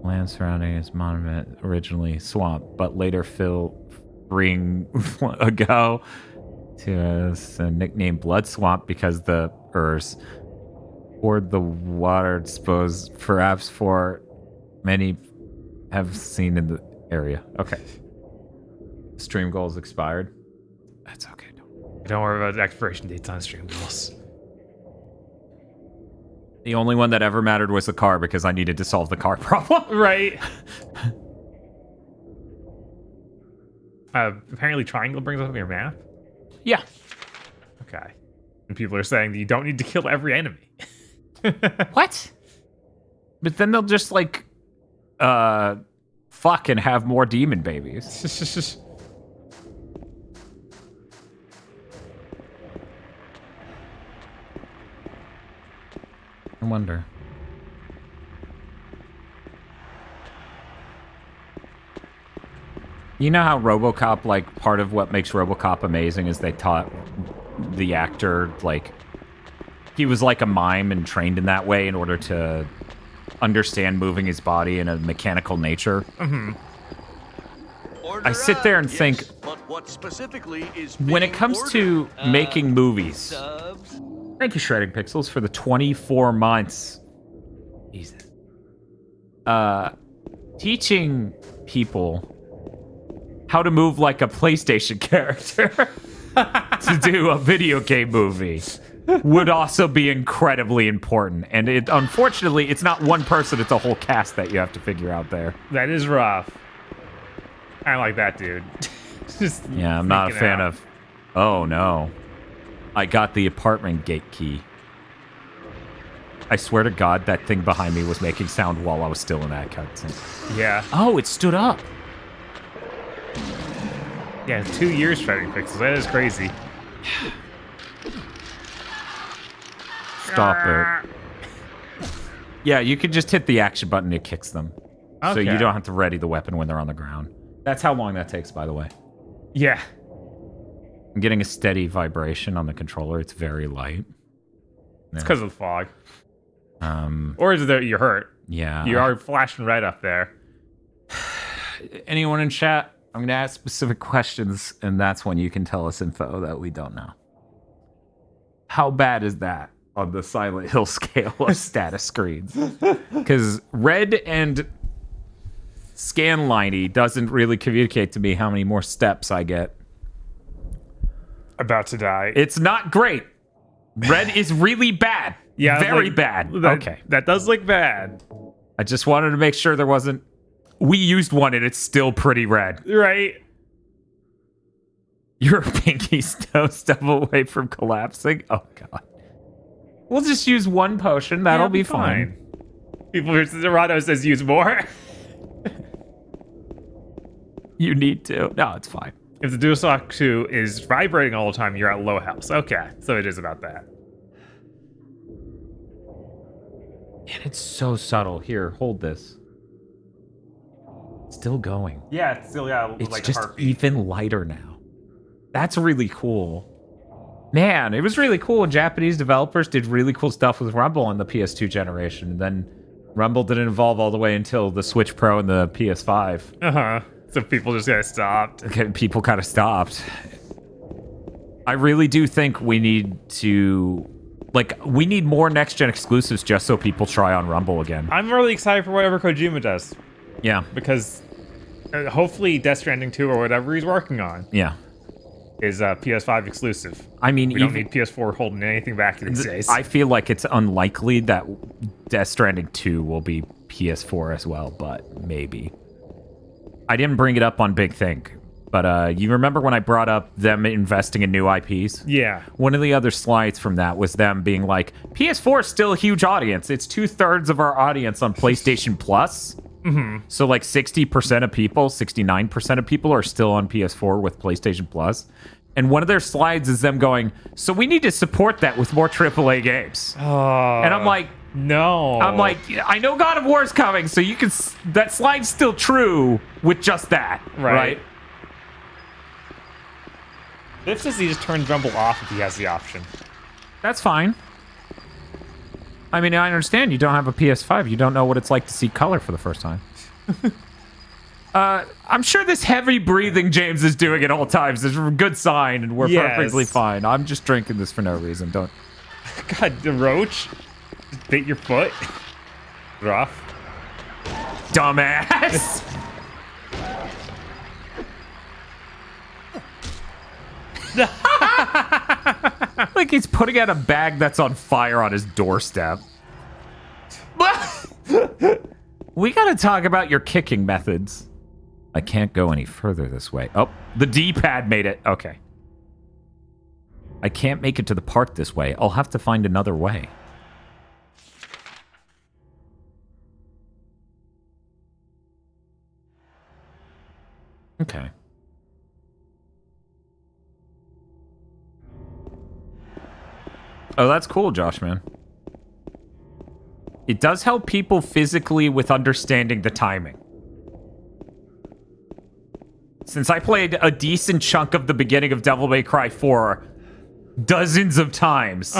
Land surrounding his monument, originally swamp, but later freeing ago to us a nickname Blood Swamp because the Urs poured the water disposed perhaps for many have seen in the area. Okay. Stream goals expired. That's okay. Don't worry about the expiration dates on stream goals. The only one that ever mattered was the car because I needed to solve the car problem. Right. Apparently triangle brings up your map? Yeah. Okay. And people are saying that you don't need to kill every enemy. What? But then they'll just like fuck and have more demon babies. I wonder. You know how RoboCop, like, part of what makes RoboCop amazing is they taught the actor, like, he was like a mime and trained in that way in order to understand moving his body in a mechanical nature. Mm-hmm. I sit there and think, but what specifically is when it comes to making movies, subs? Thank you, Shredding Pixels, for the 24 months. Jesus. Teaching people how to move like a PlayStation character to do a video game movie would also be incredibly important. And unfortunately, it's not one person, it's a whole cast that you have to figure out there. That is rough. I don't like that, dude. Just yeah, I'm not a fan of... Oh, no. I got the apartment gate key. I swear to God, that thing behind me was making sound while I was still in that cutscene. Yeah. Oh, it stood up. Yeah, 2 years trying to fix this. That is crazy. Stop it. Yeah, you can just hit the action button, it kicks them. Okay. So you don't have to ready the weapon when they're on the ground. That's how long that takes, by the way. Yeah. I'm getting a steady vibration on the controller. It's very light. It's because of the fog. Or is it that you're hurt? Yeah. You are flashing red up there. Anyone in chat? I'm going to ask specific questions, and that's when you can tell us info that we don't know. How bad is that on the Silent Hill scale of status screens? Because red and scanliney doesn't really communicate to me how many more steps I get. About to die. It's not great. Red is really bad. Yeah, very bad. Okay. That does look bad. I just wanted to make sure there wasn't... We used one and it's still pretty red. Right. Your pinky's no step away from collapsing? Oh, God. We'll just use one potion. That'll be fine. People here, Dorado says use more. You need to. No, it's fine. If the DualShock 2 is vibrating all the time, you're at low health. Okay, so it is about that. And it's so subtle. Here, hold this. Still going. Yeah, it's still, it's like just a heartbeat. even lighter now. That's really cool. Man, it was really cool when Japanese developers did really cool stuff with Rumble on the PS2 generation. And then Rumble didn't evolve all the way until the Switch Pro and the PS5. Uh-huh. So people just kind of stopped. Okay, people kind of stopped. I really do think we need to... Like, we need more next-gen exclusives just so people try on Rumble again. I'm really excited for whatever Kojima does. Yeah. Because hopefully Death Stranding 2 or whatever he's working on is PS5 exclusive. I mean, we don't need PS4 holding anything back these days. I feel like it's unlikely that Death Stranding 2 will be PS4 as well, but maybe. I didn't bring it up on Big Think, but you remember when I brought up them investing in new IPs? Yeah. One of the other slides from that was them being like, PS4 is still a huge audience. It's 2/3 of our audience on PlayStation Plus. Mm-hmm. So like 60% of people, 69% of people are still on PS4 with PlayStation Plus. And one of their slides is them going, so we need to support that with more AAA games. And I'm like, no. I'm like, I know God of War is coming, so you can... That slide's still true with just that, right? This says he just turns Rumble off if he has the option. That's fine. I mean, I understand you don't have a PS5. You don't know what it's like to see color for the first time. I'm sure this heavy breathing James is doing at all times is a good sign, and we're perfectly fine. I'm just drinking this for no reason. Don't... God, the roach just bit your foot. Rough. Dumbass! Like he's putting out a bag that's on fire on his doorstep. We gotta talk about your kicking methods. I can't go any further this way. Oh, the D-pad made it. Okay. I can't make it to the park this way. I'll have to find another way. Okay. Oh, that's cool, Josh, man. It does help people physically with understanding the timing. Since I played a decent chunk of the beginning of Devil May Cry 4 dozens of times,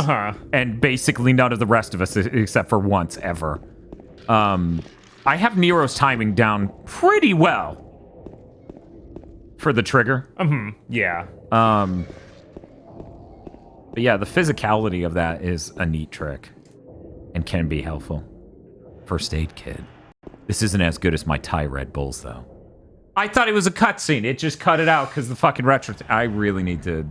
and basically none of the rest of us except for once ever, I have Nero's timing down pretty well for the trigger. Yeah. But yeah, the physicality of that is a neat trick and can be helpful. First aid kit. This isn't as good as my Thai Red Bulls, though. I thought it was a cutscene. It just cut it out because the fucking retro. I really need to.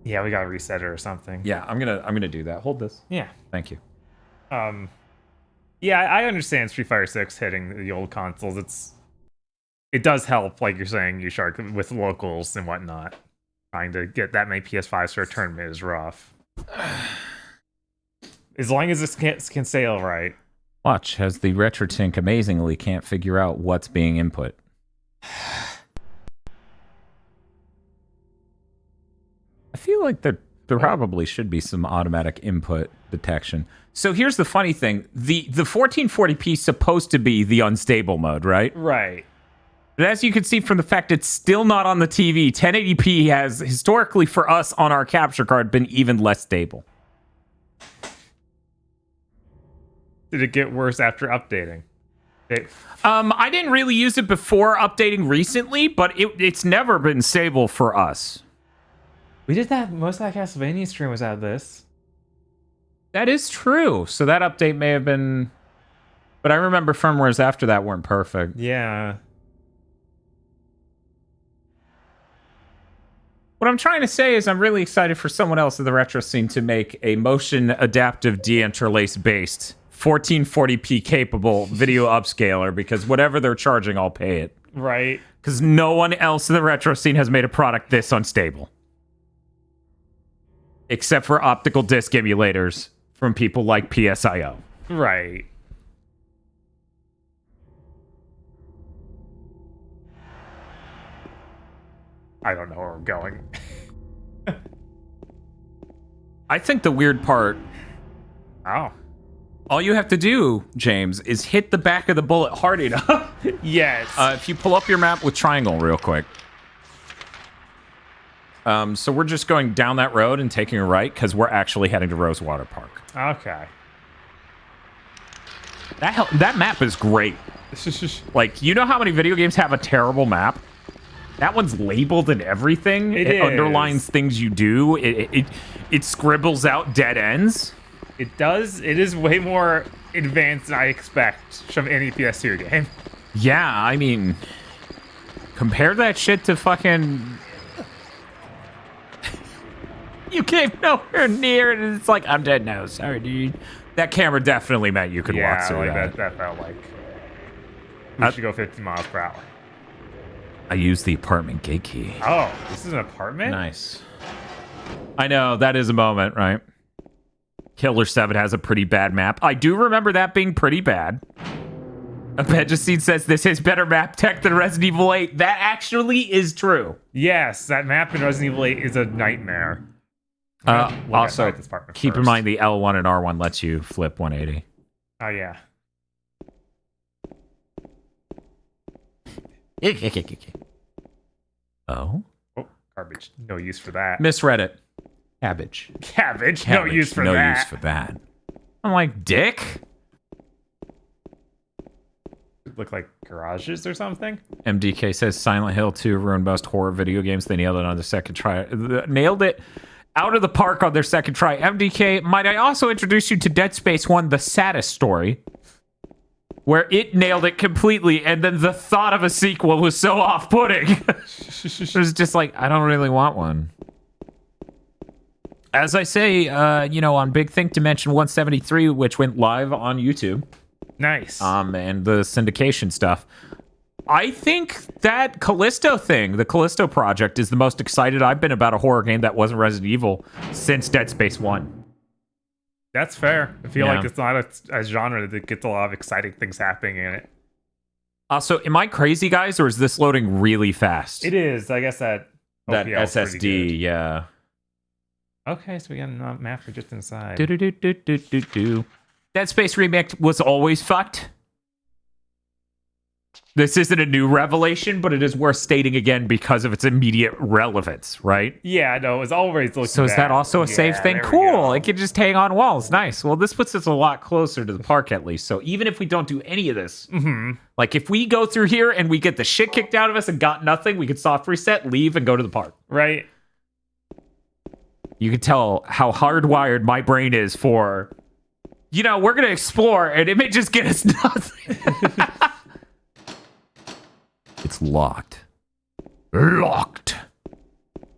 Yeah, we gotta reset it or something. Yeah, I'm gonna do that. Hold this. Yeah. Thank you. Yeah, I understand Street Fighter 6 hitting the old consoles. It does help, like you're saying, you Shark, with locals and whatnot. Trying to get that many PS5s for a tournament is rough. As long as this can sail right. Watch as the RetroTink amazingly can't figure out what's being input. I feel like there probably should be some automatic input detection. So here's the funny thing. The 1440p is supposed to be the unstable mode, right? Right. But as you can see from the fact it's still not on the TV, 1080p has historically for us on our capture card been even less stable. Did it get worse after updating? I didn't really use it before updating recently, but it's never been stable for us. We did that. Most of that Castlevania stream was out of this. That is true. So that update may have been... But I remember firmwares after that weren't perfect. Yeah. What I'm trying to say is I'm really excited for someone else in the retro scene to make a motion adaptive deinterlace based 1440p capable video upscaler, because whatever they're charging, I'll pay it. Right. Because no one else in the retro scene has made a product this unstable. Except for optical disc emulators from people like PSIO. Right. I don't know where we're going. I think the weird part... Oh. All you have to do, James, is hit the back of the bullet hard enough. Yes. If you pull up your map with triangle real quick. So we're just going down that road and taking a right because we're actually heading to Rosewater Park. Okay. That map is great. Like, you know how many video games have a terrible map? That one's labeled and everything. It underlines things you do. It scribbles out dead ends. It does. It is way more advanced than I expect from any PS2 game. Yeah, I mean, compare that shit to fucking... You came nowhere near it, and it's like, I'm dead now. Sorry, dude. That camera definitely meant you could walk through like that felt like... We should go 50 miles per hour. I used the apartment gate key. Oh, this is an apartment? Nice. I know, that is a moment, right? Killer 7 has a pretty bad map. I do remember that being pretty bad. Abedjacine says this is better map tech than Resident Evil 8. That actually is true. Yes, that map in Resident Evil 8 is a nightmare. Also, keep in mind the L1 and R1 lets you flip 180. Oh, yeah. Oh, garbage. No use for that. Misread it. Cabbage. Cabbage. No use for that. No use for that. I'm like, dick? Look like garages or something? MDK says Silent Hill 2 ruined most horror video games. They nailed it on the second try. Nailed it out of the park on their second try. MDK, might I also introduce you to Dead Space 1, The Saddest Story, where it nailed it completely, and then the thought of a sequel was so off-putting. It was just like, I don't really want one. As I say, on Big Think Dimension 173, which went live on YouTube. Nice. And the syndication stuff. I think that Callisto thing, the Callisto project, is the most excited I've been about a horror game that wasn't Resident Evil since Dead Space 1. That's fair. I feel like it's not a genre that gets a lot of exciting things happening in it. Also, am I crazy, guys, or is this loading really fast? It is. I guess that SSD, yeah. Okay, so we got a map for just inside. Dead Space Remake was always fucked. This isn't a new revelation, but it is worth stating again because of its immediate relevance, right? Yeah, no, it was always looking So is that also a safe thing? Cool. It can just hang on walls. Nice. Well, this puts us a lot closer to the park, at least. So even if we don't do any of this, like if we go through here and we get the shit kicked out of us and got nothing, we could soft reset, leave, and go to the park. Right. You can tell how hardwired my brain is for, we're going to explore, and it may just get us nothing. It's It's locked. Locked.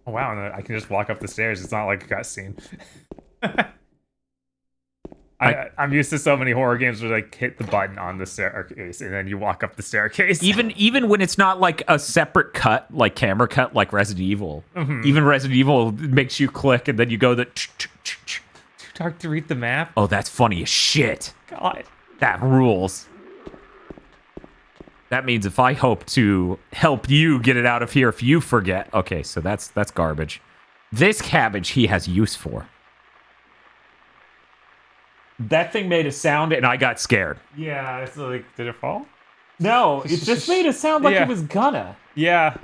Oh, wow, and I can just walk up the stairs. It's not like a cutscene. I'm used to so many horror games where like hit the button on the staircase and then you walk up the staircase. Even when it's not like a separate cut, like camera cut, like Resident Evil. Even Resident Evil makes you click and then you go the. Too dark to read the map. Oh, that's funny as shit. God, that rules. That means if I hope to help you get it out of here, if you forget. Okay, so that's garbage. This cabbage he has use for. That thing made a sound and I got scared. Yeah, it's like, did it fall? No, it just made a sound like it was gonna. Yeah.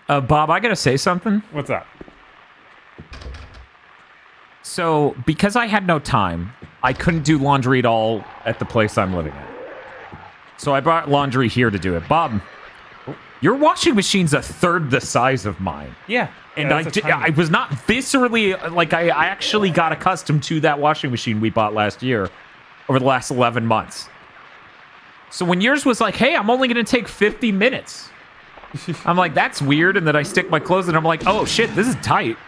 Bob, I gotta say something. What's up? So, because I had no time, I couldn't do laundry at all at the place I'm living at. So I brought laundry here to do it. Bob, your washing machine's a third the size of mine. Yeah. And I was not viscerally, like, I actually got accustomed to that washing machine we bought last year over the last 11 months. So when yours was like, hey, I'm only going to take 50 minutes. I'm like, that's weird. And then I stick my clothes and I'm like, oh, shit, this is tight.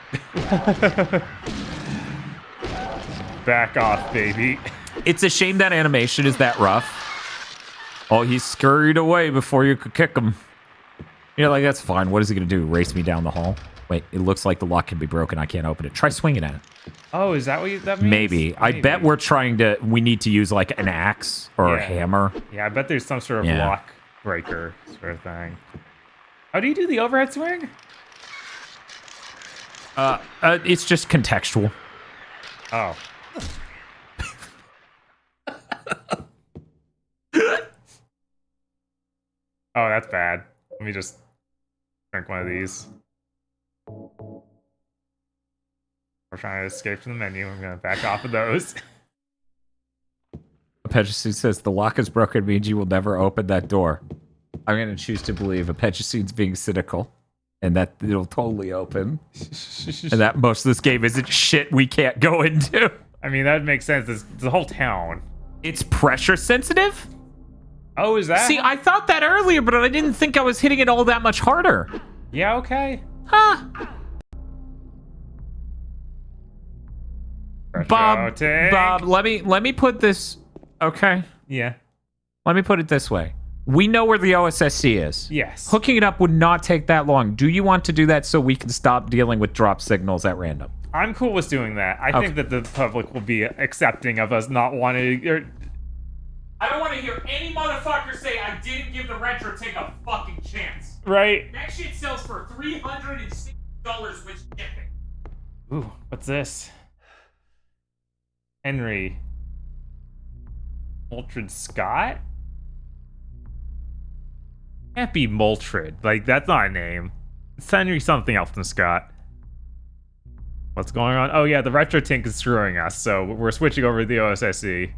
Back off, baby. It's a shame that animation is that rough. Oh, he scurried away before you could kick him. You're like, that's fine. What is he going to do? Race me down the hall? Wait, it looks like the lock can be broken. I can't open it. Try swinging at it. Oh, is that what that means? Maybe. I bet we need to use like an axe or a hammer. Yeah, I bet there's some sort of lock breaker sort of thing. How do you do the overhead swing? It's just contextual. Oh. Oh, that's bad. Let me just drink one of these. We're trying to escape from the menu. I'm going to back off of those. Apetusude says, the lock is broken means you will never open that door. I'm going to choose to believe Apetusude's being cynical and that it'll totally open. And that most of this game isn't shit we can't go into. I mean, that makes sense. It's the whole town. It's pressure sensitive? Oh, is that? See, I thought that earlier, but I didn't think I was hitting it all that much harder. Yeah, okay. Huh. Bob, let me put this... Okay. Yeah. Let me put it this way. We know where the OSSC is. Yes. Hooking it up would not take that long. Do you want to do that so we can stop dealing with drop signals at random? I'm cool with doing that. I think that the public will be accepting of us not wanting... I don't want to hear any motherfucker say I didn't give the retro tank a fucking chance. Right. That shit sells for $360 with shipping. Ooh, what's this? Henry. Moltrid Scott? Can't be Moltrid. Like, that's not a name. It's Henry something else than Scott. What's going on? Oh yeah, the retro tank is screwing us, so we're switching over to the OSSC.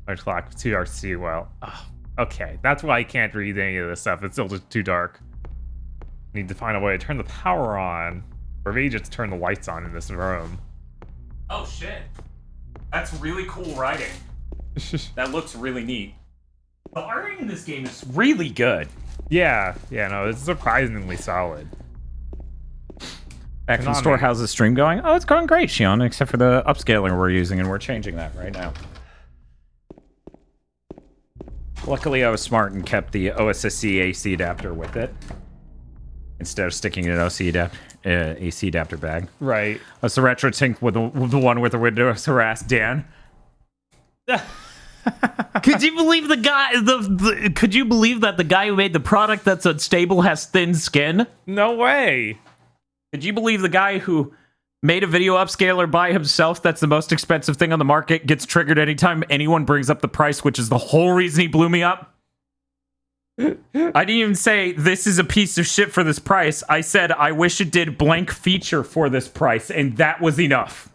Large clock, too dark to see well. Oh, okay, that's why I can't read any of this stuff. It's still just too dark. Need to find a way to turn the power on, or maybe just turn the lights on in this room. Oh shit. That's really cool writing. That looks really neat. The art in this game is really good. Yeah, no, it's surprisingly solid. Back from store, how's the stream going? Oh, it's going great, Shion, except for the upscaling we're using, and we're changing that right now. Luckily, I was smart and kept the OSSC AC adapter with it instead of sticking an AC adapter bag. Right. That's the retro tank with the one with the windows harass Dan. Could you believe the guy? Could you believe that the guy who made the product that's unstable has thin skin? No way. Could you believe the guy who made a video upscaler by himself that's the most expensive thing on the market gets triggered anytime anyone brings up the price, which is the whole reason he blew me up? I didn't even say, this is a piece of shit for this price. I said, I wish it did blank feature for this price, and that was enough.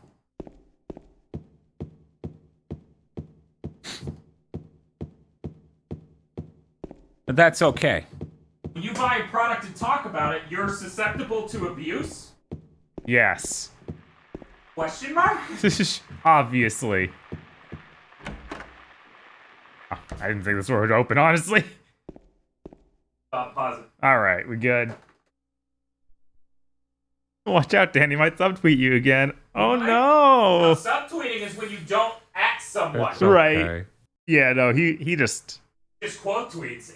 But that's okay. When you buy a product and talk about it, you're susceptible to abuse? Yes. Question mark? Obviously. Oh, I didn't think this door would open, honestly. Pause it. All right, we good. Watch out, Dan. He might subtweet you again. Oh no! Subtweeting is when you don't at someone. Right. Yeah, no, he just Quote tweets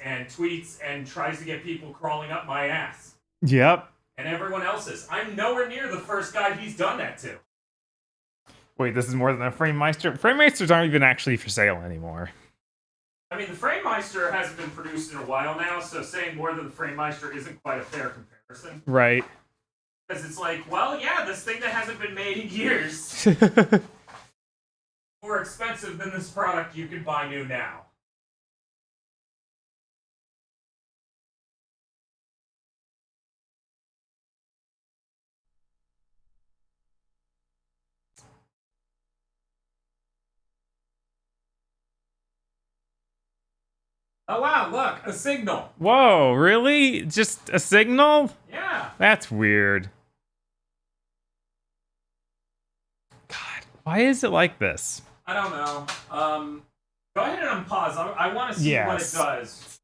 and tries to get people crawling up my ass. Yep. And everyone else's. I'm nowhere near the first guy he's done that to. Wait, this is more than a Framemeister? Framemeisters aren't even actually for sale anymore. I mean, the Framemeister hasn't been produced in a while now, so saying more than the Framemeister isn't quite a fair comparison. Right. Because it's like, well, yeah, this thing that hasn't been made in years. More expensive than this product you can buy new now. Oh wow, look, a signal. Whoa, really? Just a signal? Yeah. That's weird. God, why is it like this? I don't know. Go ahead and unpause. I want to see what it does.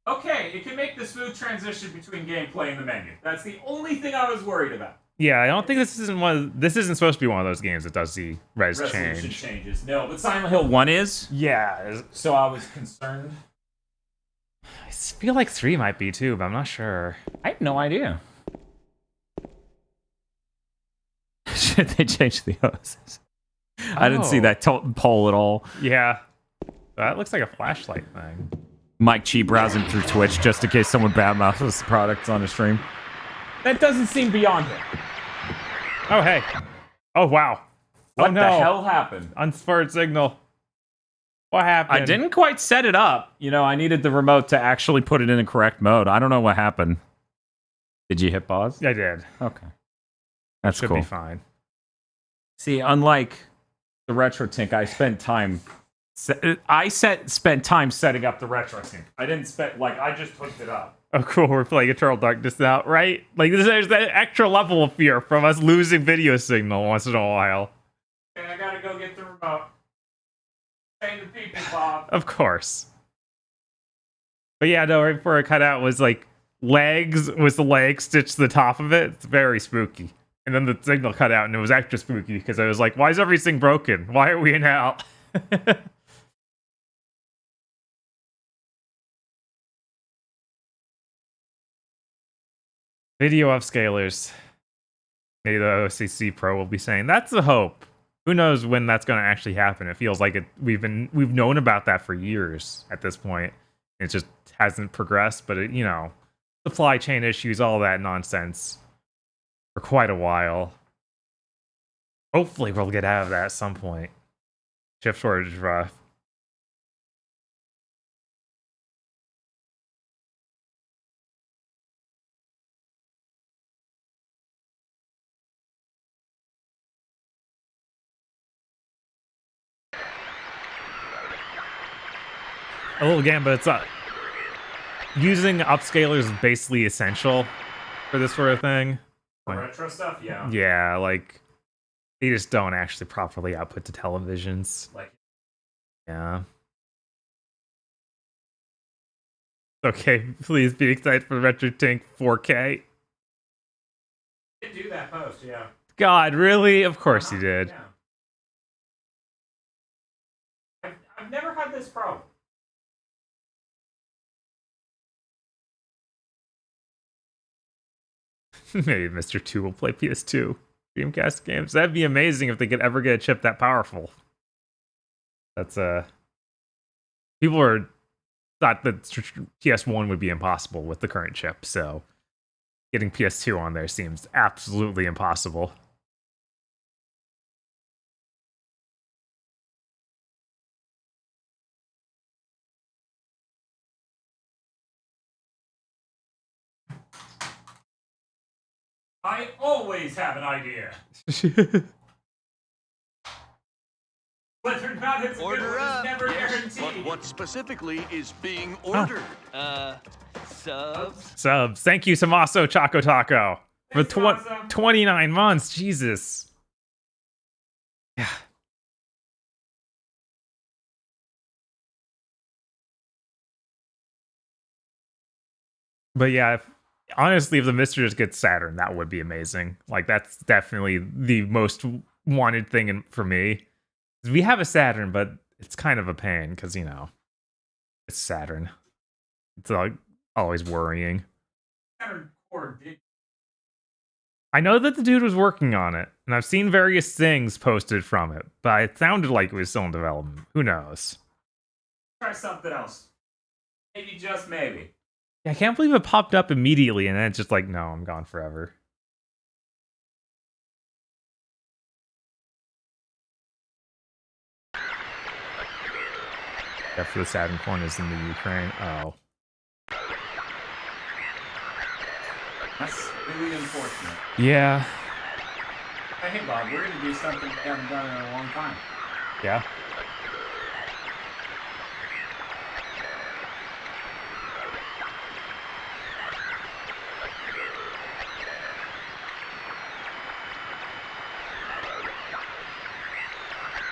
Okay, it can make the smooth transition between gameplay and the menu. That's the only thing I was worried about. Yeah, I don't think this isn't supposed to be one of those games that does the Resolution changes. No, but Silent Hill 1 is. Yeah. So I was concerned. I feel like 3 might be too, but I'm not sure. I have no idea. Should they change the OSs? I didn't see that poll at all. Yeah. That looks like a flashlight thing. Mike Chi browsing through Twitch just in case someone badmouths the products on the stream. That doesn't seem beyond it. Oh, hey. Oh, wow. What the hell happened? Unspurred signal. What happened? I didn't quite set it up. You know, I needed the remote to actually put it in the correct mode. I don't know what happened. Did you hit pause? I did. Okay. That's Should cool. be fine. See, unlike the RetroTink, I spent time... spent time setting up the RetroTink. I didn't spend... I just hooked it up. Oh, cool. We're playing Eternal Darkness now, right? Like, there's that extra level of fear from us losing video signal once in a while. Okay, I gotta go get the remote. Same to people, Bob. Of course. But yeah, no, right before I cut out was like legs was the leg stitched to the top of it. It's very spooky. And then the signal cut out and it was extra spooky because I was like, why is everything broken? Why are we in hell? Video upscalers. Maybe the OCC Pro will be saying that's the hope. Who knows when that's going to actually happen? It feels like we've known about that for years at this point. It just hasn't progressed, but supply chain issues, all that nonsense for quite a while. Hopefully we'll get out of that at some point. Chip shortage is rough. A little game, but it's using upscalers is basically essential for this sort of thing. Retro stuff, yeah. Yeah, like they just don't actually properly output to televisions. Yeah. Okay, please be excited for RetroTink 4K. Did do that post, yeah. God, really? Of course you did. Yeah. I've never had this problem. Maybe Mr. 2 will play PS2 Dreamcast games. That'd be amazing if they could ever get a chip that powerful. That's people thought that PS1 would be impossible with the current chip, so getting PS2 on there seems absolutely impossible. I always have an idea. Whether or not it's Order a good one up. is never Yes, guaranteed. but what specifically is being ordered? Subs? Subs. Thank you, Samaso Choco Taco, for Thanks, Samaso. 29 months. Jesus. Yeah. But yeah, honestly, if the Mister just gets Saturn, that would be amazing. Like, that's definitely the most wanted thing for me. We have a Saturn, but it's kind of a pain because, it's Saturn. It's like always worrying. I know that the dude was working on it, and I've seen various things posted from it, but it sounded like it was still in development. Who knows? Try something else. Maybe, just maybe. Yeah, I can't believe it popped up immediately, and then it's just like, no, I'm gone forever. After the Saturn corn is in the Ukraine. Oh. That's really unfortunate. Yeah. Hey, Bob, we're gonna do something we haven't done in a long time. Yeah.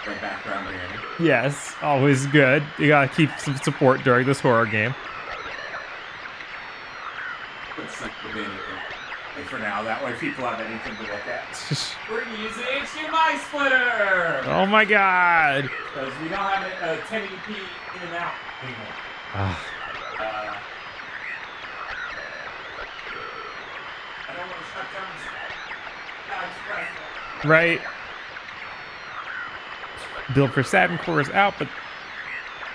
The background Danny. Yes, always good. You gotta keep some support during this horror game. Let's like the video for now. That way people have anything to look at. We're using HDMI splitter! Oh my god! Because we don't have a 1080p in and out anymore. I don't want to shut down. Right. Build for Saturn core is out, but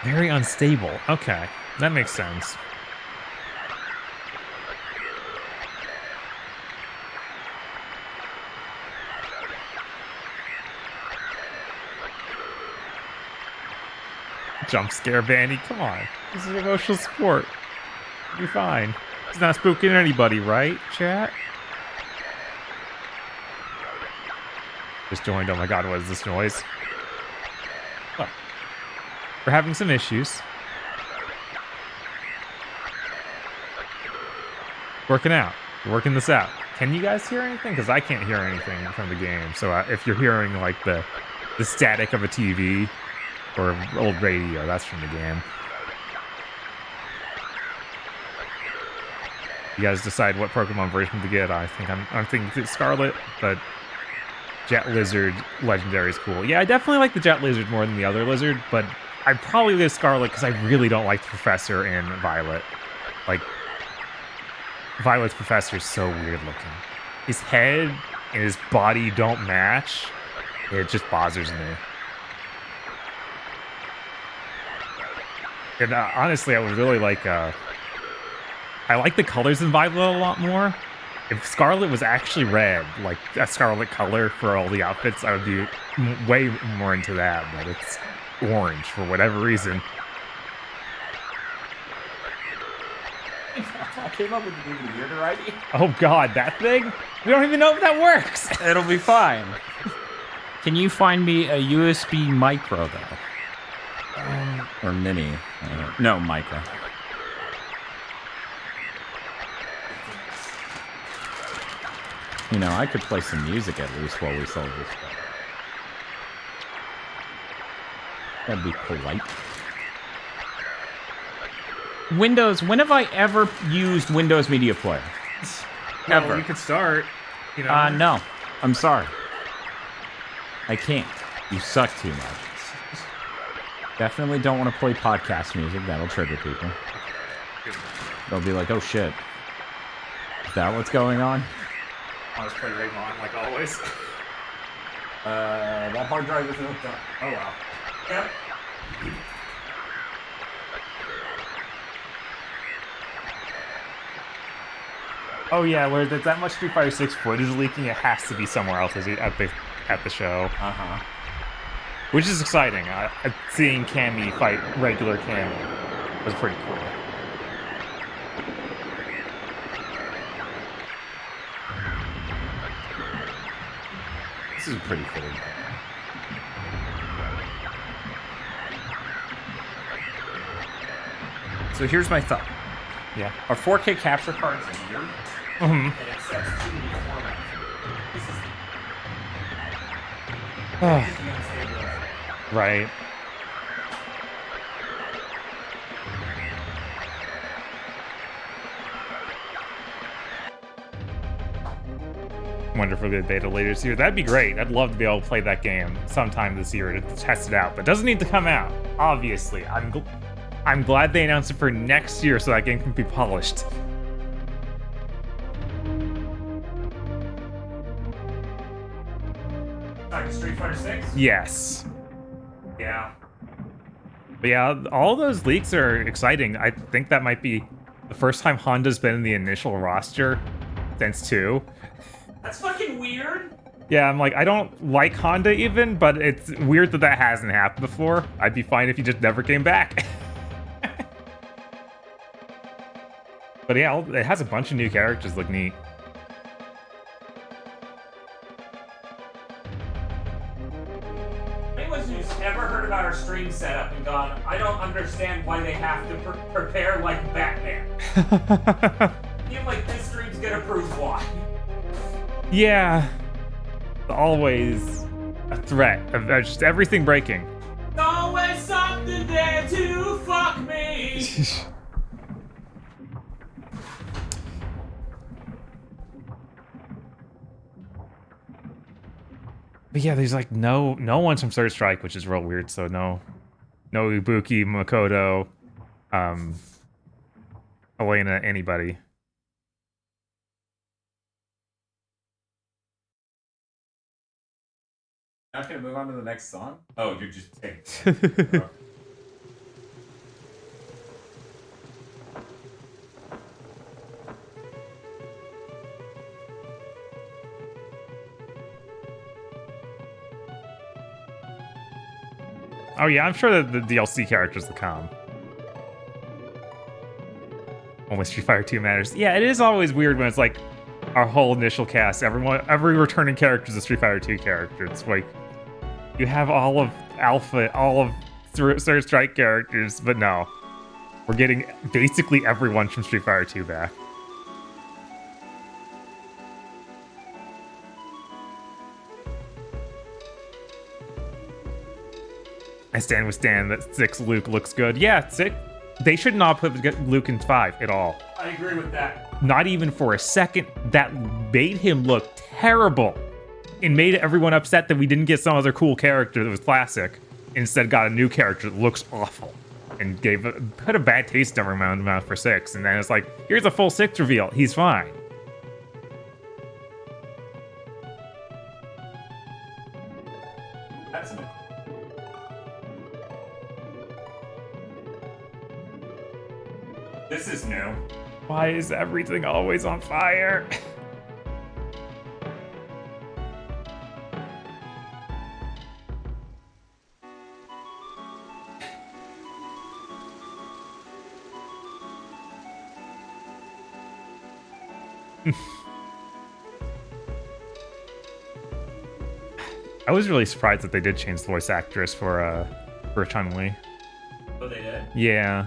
very unstable. Okay, that makes sense. Jump scare Vanny, come on. This is emotional support. You'll be fine. He's not spooking anybody, right, chat? Just joined. Oh my god, what is this noise? Oh. We're having some issues. Working out. We're working this out. Can you guys hear anything? Because I can't hear anything from the game. So if you're hearing like the static of a TV or old radio, that's from the game. You guys decide what Pokemon version to get. I'm thinking it's Scarlet, but Jet Lizard Legendary is cool. Yeah, I definitely like the Jet Lizard more than the other Lizard, but I'd probably get Scarlet because I really don't like the Professor in Violet. Like, Violet's Professor is so weird looking. His head and his body don't match. It just bothers me. And honestly, I would really like... I like the colors in Violet a lot more. If Scarlet was actually red, like a Scarlet color for all the outfits, I would be way more into that, but it's orange for whatever reason. I came up with the weird already. Oh god, that thing? We don't even know if that works! It'll be fine. Can you find me a USB micro, though? Or mini. No, micro. You know, I could play some music at least while we solve this. That'd be polite. Windows, when have I ever used Windows Media Player? Well, you could start, you know. No. I'm sorry. I can't. You suck too much. Definitely don't want to play podcast music. That'll trigger people. They'll be like, oh shit. Is that what's going on? I'll just play Raymond like always. That hard drive isn't hooked up. Oh wow. Yep. Oh yeah, where there's that much Street Fighter 6 footage leaking, it has to be somewhere else at the show. Uh-huh. Which is exciting. Seeing Cammy fight regular Cammy was pretty cool. This is pretty cool. So here's my thought. Yeah. Our 4K capture cards in here. Mm-hmm. And it accepts 2D formats. Right. Wonderful Good beta later this year. That'd be great. I'd love to be able to play that game sometime this year to test it out. But it doesn't need to come out, obviously. I'm glad they announced it for next year so that game can be polished. Like Street Fighter 6? Yes. Yeah. But yeah, all those leaks are exciting. I think that might be the first time Honda's been in the initial roster since 2. That's fucking weird. Yeah, I'm like, I don't like Honda even, but it's weird that that hasn't happened before. I'd be fine if he just never came back. But yeah, it has a bunch of new characters, look neat. Anyone who's ever heard about our stream setup and gone, I don't understand why they have to prepare like Batman. Feel like this stream's gonna prove why. Yeah. Always a threat of just everything breaking. There's always something there to fuck me. But yeah, there's like no one's from Third Strike, which is real weird. So no Ibuki, Makoto, Elena, anybody. Not gonna move on to the next song? Oh, you're just taking. Oh yeah, I'm sure that the DLC characters will come. Only Street Fighter 2 matters. Yeah, it is always weird when it's like our whole initial cast, every returning character is a Street Fighter 2 character. It's like you have all of Alpha, all of Third Strike characters, but no. We're getting basically everyone from Street Fighter 2 back. I stand with Stan that 6 Luke looks good. Yeah, 6. They should not put Luke in 5 at all. I agree with that. Not even for a second. That made him look terrible. It made everyone upset that we didn't get some other cool character that was classic. Instead got a new character that looks awful. And put a bad taste in everyone's mouth for 6. And then it's like, here's a full 6 reveal. He's fine. That's new. This is new. Why is everything always on fire? I was really surprised that they did change the voice actress for Chun-Li. Oh, they did? Yeah.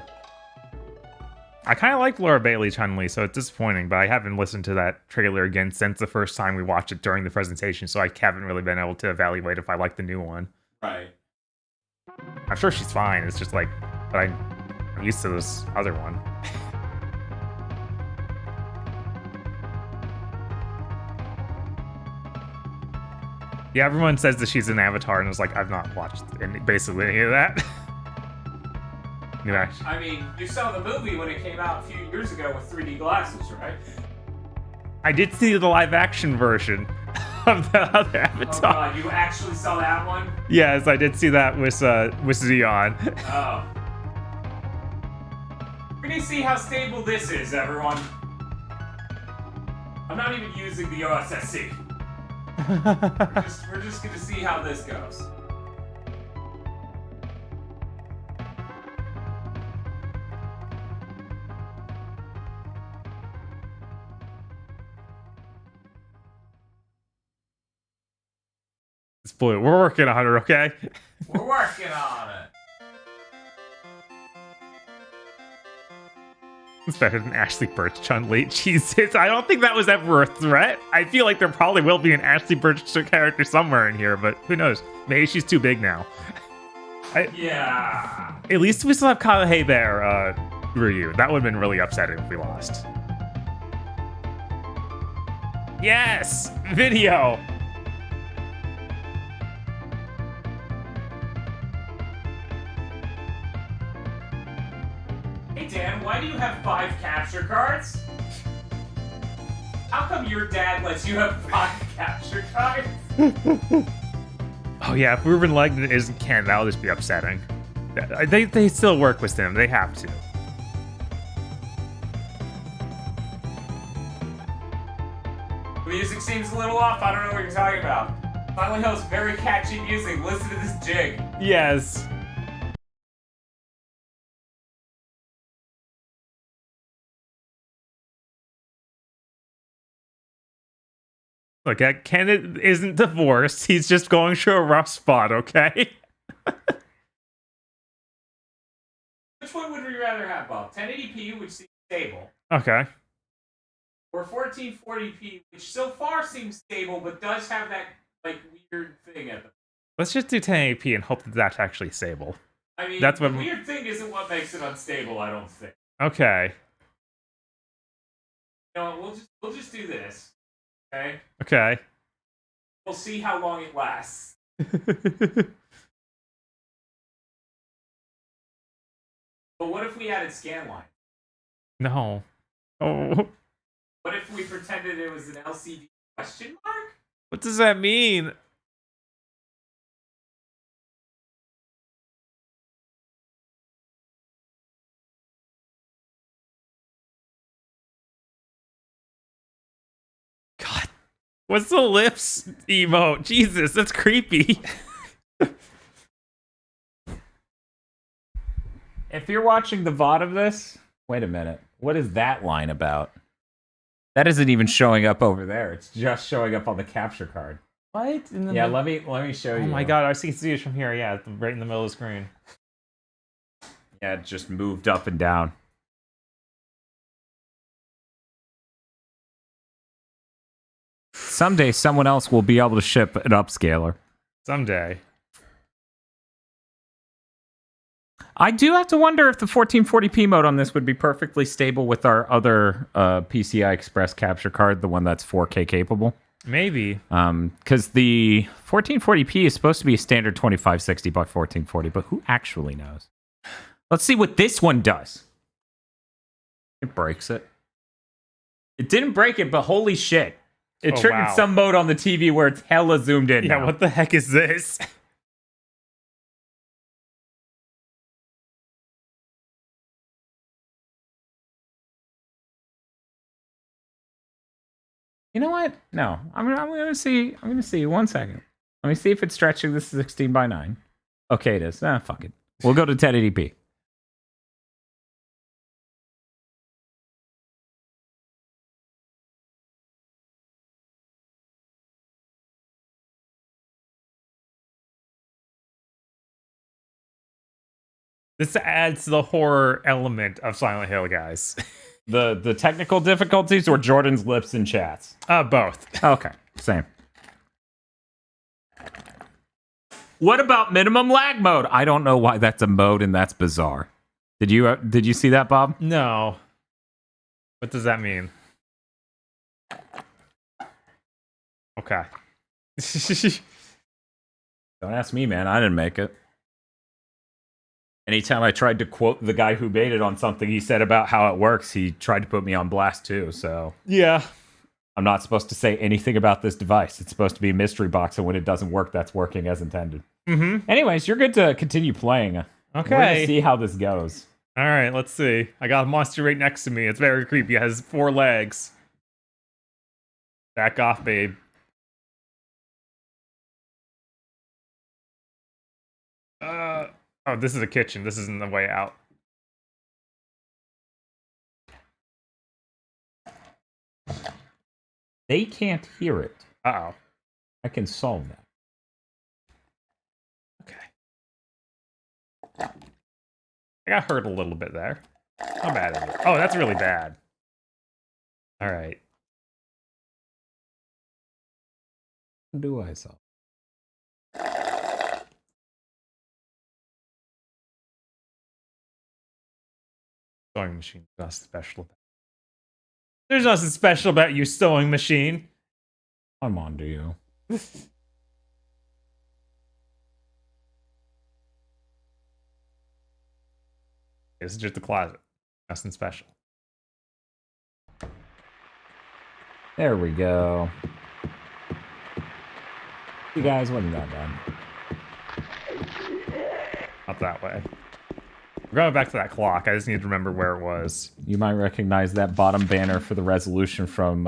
I kind of like Laura Bailey Chun-Li, so it's disappointing, but I haven't listened to that trailer again since the first time we watched it during the presentation, so I haven't really been able to evaluate if I like the new one. Right. I'm sure she's fine, it's just like, but I'm used to this other one. Yeah, everyone says that she's an Avatar, and it's like, I've not watched basically any of that. New action. I mean, you saw the movie when it came out a few years ago with 3D glasses, right? I did see the live action version of the other Avatar. Oh god, you actually saw that one? Yes, I did see that with Xeon. Oh. We're gonna see how stable this is, everyone. I'm not even using the OSSC. we're just gonna see how this goes. It's blue. We're working on it, okay? We're working on it. It's better than Ashley Birch Chun-Li. Jesus, I don't think that was ever a threat. I feel like there probably will be an Ashley Birch character somewhere in here, but who knows? Maybe she's too big now. Yeah. At least we still have Kawahei there, Ryu. That would have been really upsetting if we lost. Yes! Video! Hey Dan, why do you have 5 capture cards? How come your dad lets you have 5 capture cards? Oh yeah, if Ruben Legend isn't canon, that'll just be upsetting. They still work with him. They have to. The music seems a little off. I don't know what you're talking about. Silent Hill's very catchy music. Listen to this jig. Yes. Look, Ken isn't divorced. He's just going through a rough spot, okay? Which one would we rather have, Bob? 1080p, which seems stable, Okay. or 1440p, which so far seems stable, but does have that like weird thing at the. Let's just do 1080p and hope that that's actually stable. I mean, that's the what. weird thing isn't what makes it unstable. I don't think. Okay. You know, we'll just do this. Okay. Okay. We'll see how long it lasts. But what if we added scanline? No. Oh. What if we pretended it was an LCD question mark? What does that mean? God. What's the lips emote? Jesus, that's creepy. If you're watching the VOD of this, wait a minute. What is that line about? That isn't even showing up over there. It's just showing up on the capture card. What? Yeah, let me show you. Oh my god, I can see it from here. Yeah, right in the middle of the screen. Yeah, it just moved up and down. Someday, someone else will be able to ship an upscaler. Someday. I do have to wonder if the 1440p mode on this would be perfectly stable with our other PCI Express capture card, the one that's 4K capable. Maybe. Because the 1440p is supposed to be a standard 2560 by 1440, but who actually knows? Let's see what this one does. It breaks it. It didn't break it, but holy shit. It triggered some mode on the TV where it's hella zoomed in. Yeah, now. what the heck is this? You know what? No, I'm gonna see. I'm gonna see. 1 second. Let me see if it's stretching this 16 by 9. Okay, it is. Fuck it. We'll go to 1080p. This adds the horror element of Silent Hill, guys. The technical difficulties or Jordan's lips in chats? Both. Okay, same. What about minimum lag mode? I don't know why that's a mode, and that's bizarre. Did you see that, Bob? No. What does that mean? Okay. Don't ask me, man. I didn't make it. Anytime I tried to quote the guy who made it on something he said about how it works, he tried to put me on blast too, so... Yeah. I'm not supposed to say anything about this device. It's supposed to be a mystery box, and when it doesn't work, that's working as intended. Mm-hmm. Anyways, you're good to continue playing. Okay. We're gonna see how this goes. Alright, let's see. I got a monster right next to me. It's very creepy. It has 4 legs. Back off, babe. Oh, this is a kitchen. This isn't the way out. They can't hear it. Uh-oh. I can solve that. Okay. I got hurt a little bit there. How bad is it? Oh, that's really bad. Alright. What do I solve? Sewing machine. Nothing special about. There's nothing special about your sewing machine. I'm on to you. This is just the closet. Nothing special. There we go. You guys, wasn't that bad. Not that way. We're going back to that clock. I just need to remember where it was. You might recognize that bottom banner for the resolution from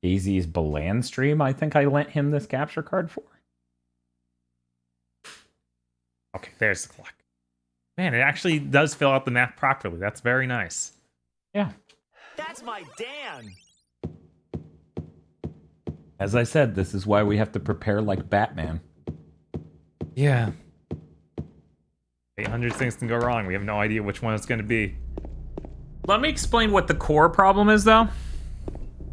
Daisy's Deathstream. I think I lent him this capture card for. Okay, there's the clock. Man, it actually does fill out the map properly. That's very nice. Yeah. That's my Dan. As I said, this is why we have to prepare like Batman. Yeah. 800 things can go wrong. We have no idea which one it's going to be. Let me explain what the core problem is, though.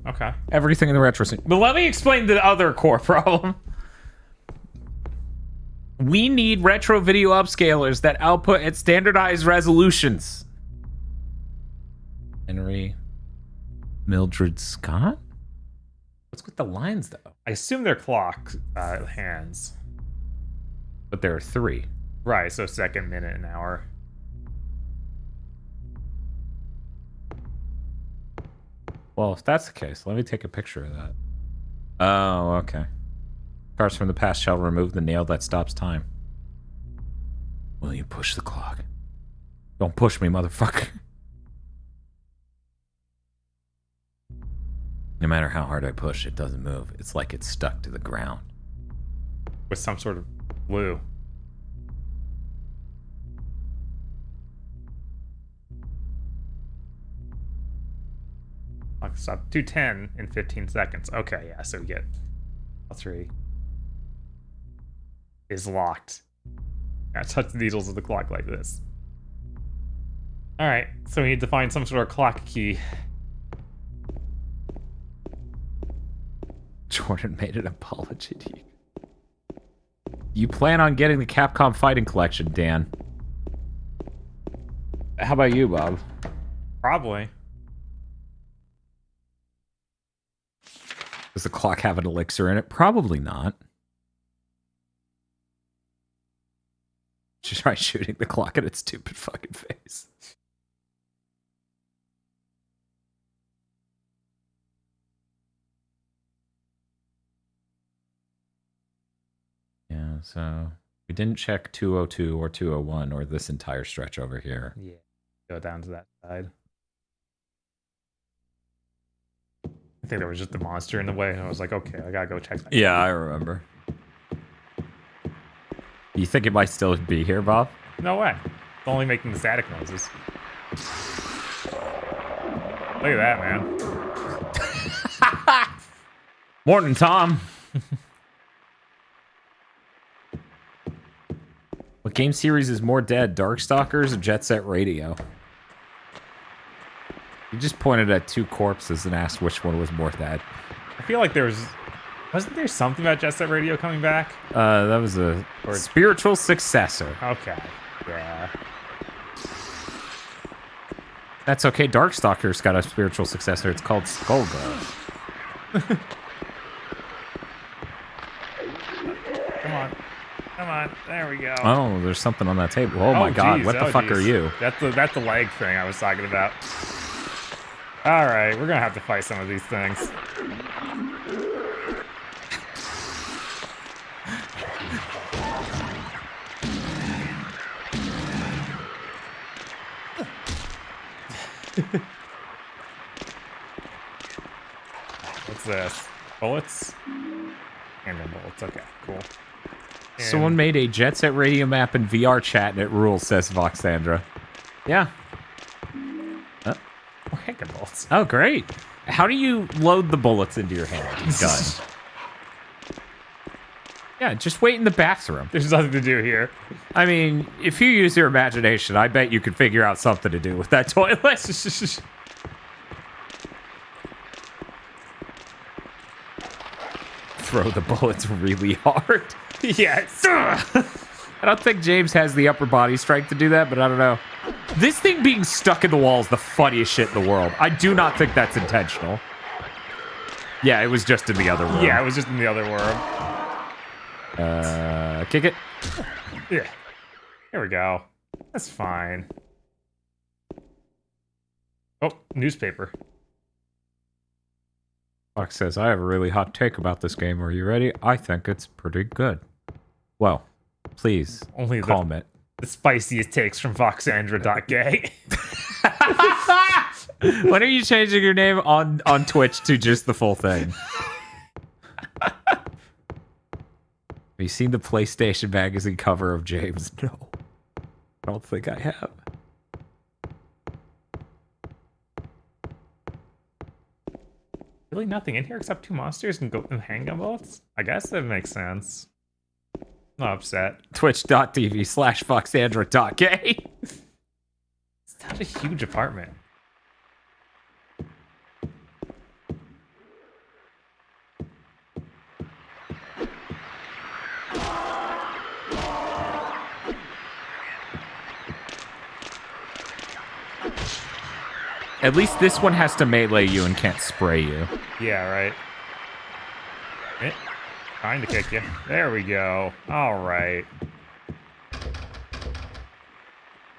Okay. Everything in the retro scene. But let me explain the other core problem. We need retro video upscalers that output at standardized resolutions. Henry Mildred Scott? What's with the lines, though? I assume they're clock hands. But there are 3. Right, so second, minute, and hour. Well, if that's the case, let me take a picture of that. Oh, okay. Cars from the past shall remove the nail that stops time. Will you push the clock? Don't push me, motherfucker. No matter how hard I push, it doesn't move. It's like it's stuck to the ground. With some sort of glue. Clock stop 210 in 15 seconds. Okay, yeah, so we get 3 is locked. I touch the needles of the clock like this. Alright, so we need to find some sort of clock key. Jordan made an apology to you. You plan on getting the Capcom Fighting Collection, Dan. How about you, Bob? Probably. Does the clock have an elixir in it? Probably not. Just try shooting the clock at its stupid fucking face. Yeah, so we didn't check 202 or 201 or this entire stretch over here. Yeah. Go down to that side. I think there was just a monster in the way, and I was like, okay, I gotta go check that. Yeah, I remember. You think it might still be here, Bob? No way. It's only making the static noises. Look at that, man. Morning, Tom. What game series is more dead, Darkstalkers or Jet Set Radio? You just pointed at 2 corpses and asked which one was more dead. I feel like wasn't there something about Jet Set Radio coming back? That was a spiritual successor. Okay, yeah. That's okay. Darkstalkers got a spiritual successor. It's called Skullgirls. Come on, there we go. Oh, there's something on that table. Oh my god, geez. what the fuck are you? That's the leg thing I was talking about. All right, we're gonna have to fight some of these things. What's this? Bullets? And then bullets. Okay, cool. And Someone made a Jet Set Radio map in VR chat and it rules, says Voxandra. Yeah. Handgun bolts. Oh, great. How do you load the bullets into your hand? Gun. Yeah, just wait in the bathroom. There's nothing to do here. I mean, if you use your imagination, I bet you could figure out something to do with that toilet. Throw the bullets really hard. Yes. I don't think James has the upper body strength to do that, but I don't know. This thing being stuck in the wall is the funniest shit in the world. I do not think that's intentional. Yeah, it was just in the other room. Yeah, it was just in the other world. Kick it. Yeah. Here we go. That's fine. Oh, newspaper. Fox says, I have a really hot take about this game. Are you ready? I think it's pretty good. Well, please Only comment. The spiciest takes from Foxandra.gay. When are you changing your name on Twitch to just the full thing? Have you seen the PlayStation Magazine cover of James? No. I don't think I have. Really nothing in here except 2 monsters and handgun bullets? I guess that makes sense. Not upset. Twitch.tv/Foxandra.gay. It's such a huge apartment. At least this one has to melee you and can't spray you. Yeah, right. Trying to kick you. There we go. All right.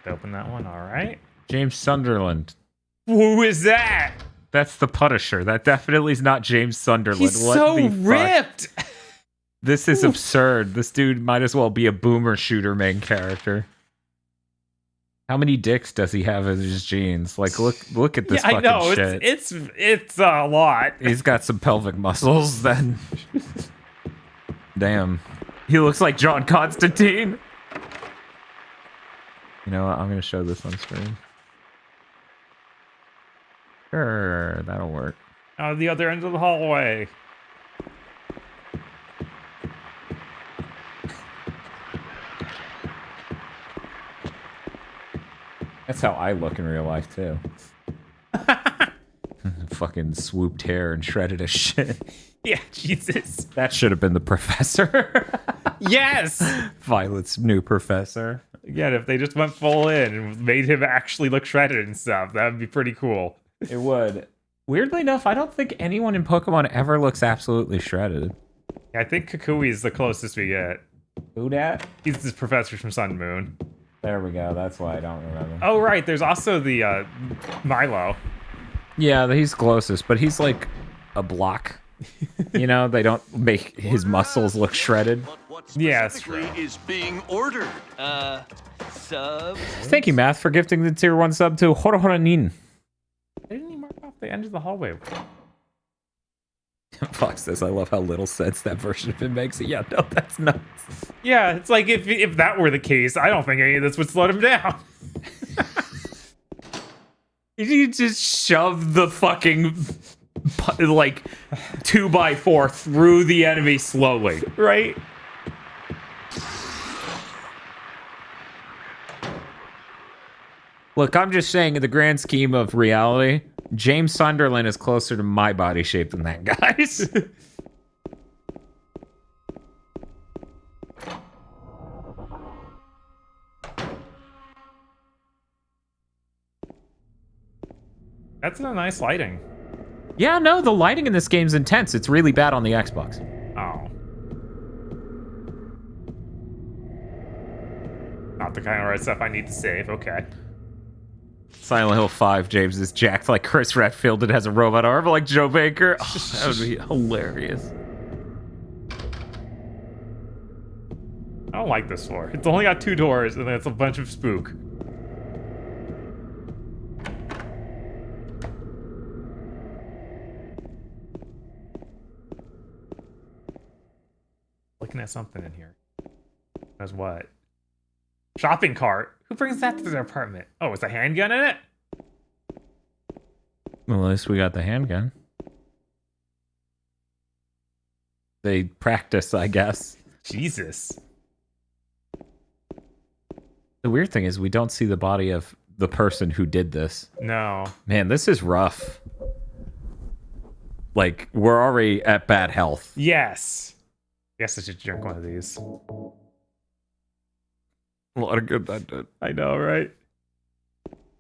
Open that one. All right. James Sunderland. Who is that? That's the Punisher. That definitely is not James Sunderland. He's What so the fuck? ripped. This is absurd. This dude might as well be a boomer shooter main character. How many dicks does he have in his jeans? Like, look at this fucking I know. shit. It's a lot. He's got some pelvic muscles, then. Damn. He looks like John Constantine. You know what? I'm going to show this on screen. Sure, that'll work. Out the other end of the hallway. That's how I look in real life, too. Fucking swooped hair and shredded as shit. Yeah, Jesus. That should have been the professor. Yes! Violet's new professor. Again, if they just went full in and made him actually look shredded and stuff, that would be pretty cool. It would. Weirdly enough, I don't think anyone in Pokemon ever looks absolutely shredded. Yeah, I think Kukui is the closest we get. Who dat? He's the professor from Sun and Moon. There we go. That's why I don't remember. Oh, right. There's also the Milo. Yeah, he's closest, but he's like a block. You know, they don't make his muscles look shredded. Yeah, is being ordered. Sub. Thank you, Math, for gifting the tier 1 sub to Horohoronin. They didn't even mark off the end of the hallway. Fox says, I love how little sense that version of it makes. Yeah, no, that's nuts. Yeah, it's like if that were the case, I don't think any of this would slow him down. You just shove the fucking, like, 2x4 through the enemy slowly, right? Look, I'm just saying, in the grand scheme of reality, James Sunderland is closer to my body shape than that guy's. That's a nice lighting. Yeah, no, the lighting in this game's intense. It's really bad on the Xbox. Oh. Not the kind of right stuff I need to save. Okay. Silent Hill 5, James is jacked like Chris Redfield and has a robot arm like Joe Baker. Oh, that would be hilarious. I don't like this floor. It's only got 2 doors, and then it's a bunch of spook. Looking at something in here. That's what? Shopping cart? Who brings that to their apartment? Oh, it's a handgun in it? Well, at least we got the handgun. They practice, I guess. Jesus. The weird thing is we don't see the body of the person who did this. No. Man, this is rough. Like, we're already at bad health. Yes. Guess I should drink one of these. A lot of good that did. I know, right?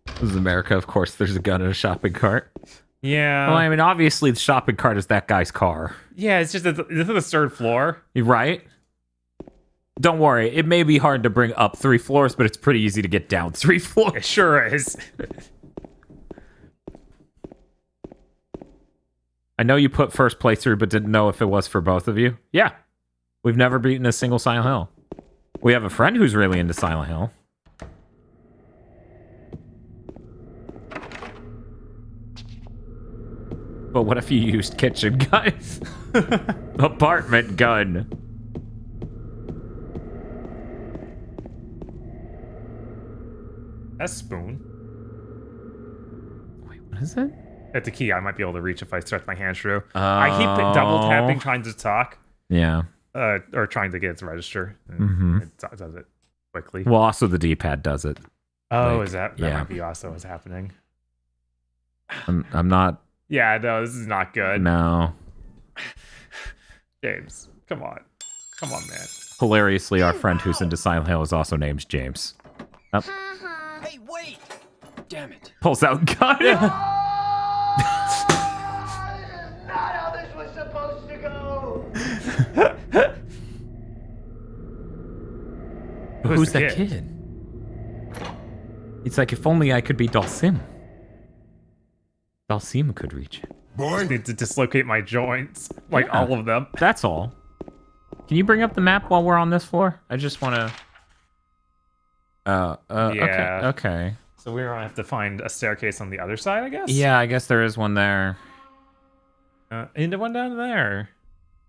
This is America, of course. There's a gun in a shopping cart. Yeah. Well, I mean, obviously the shopping cart is that guy's car. Yeah, it's just that this is the third floor. You're right? Don't worry, it may be hard to bring up 3 floors, but it's pretty easy to get down 3 floors. It sure is. I know you put first playthrough, but didn't know if it was for both of you. Yeah. We've never beaten a single Silent Hill. We have a friend who's really into Silent Hill. But what if you used kitchen guns? Apartment gun. That's spoon. Wait, what is it? That's a key I might be able to reach if I stretch my hand through. I keep double tapping trying to talk. Yeah. Or trying to get it to register. And it does it quickly. Well, also the D-pad does it. Oh, Like, is that yeah. might be also what's happening. I'm not... Yeah, no, this is not good. No. James, come on. Come on, man. Hilariously, our friend who's into Silent Hill is also named James. Oh. Hey, wait! Damn it. Pulls out gun. Not how this was supposed to go! Who's that kid? It's like, if only I could be Dalsim. Dalsim could reach it. I just need to dislocate my joints. Like, all of them. That's all. Can you bring up the map while we're on this floor? I just want to... Yeah. Okay. So we're gonna have to find a staircase on the other side, I guess? Yeah, I guess there is one there. And the one down there.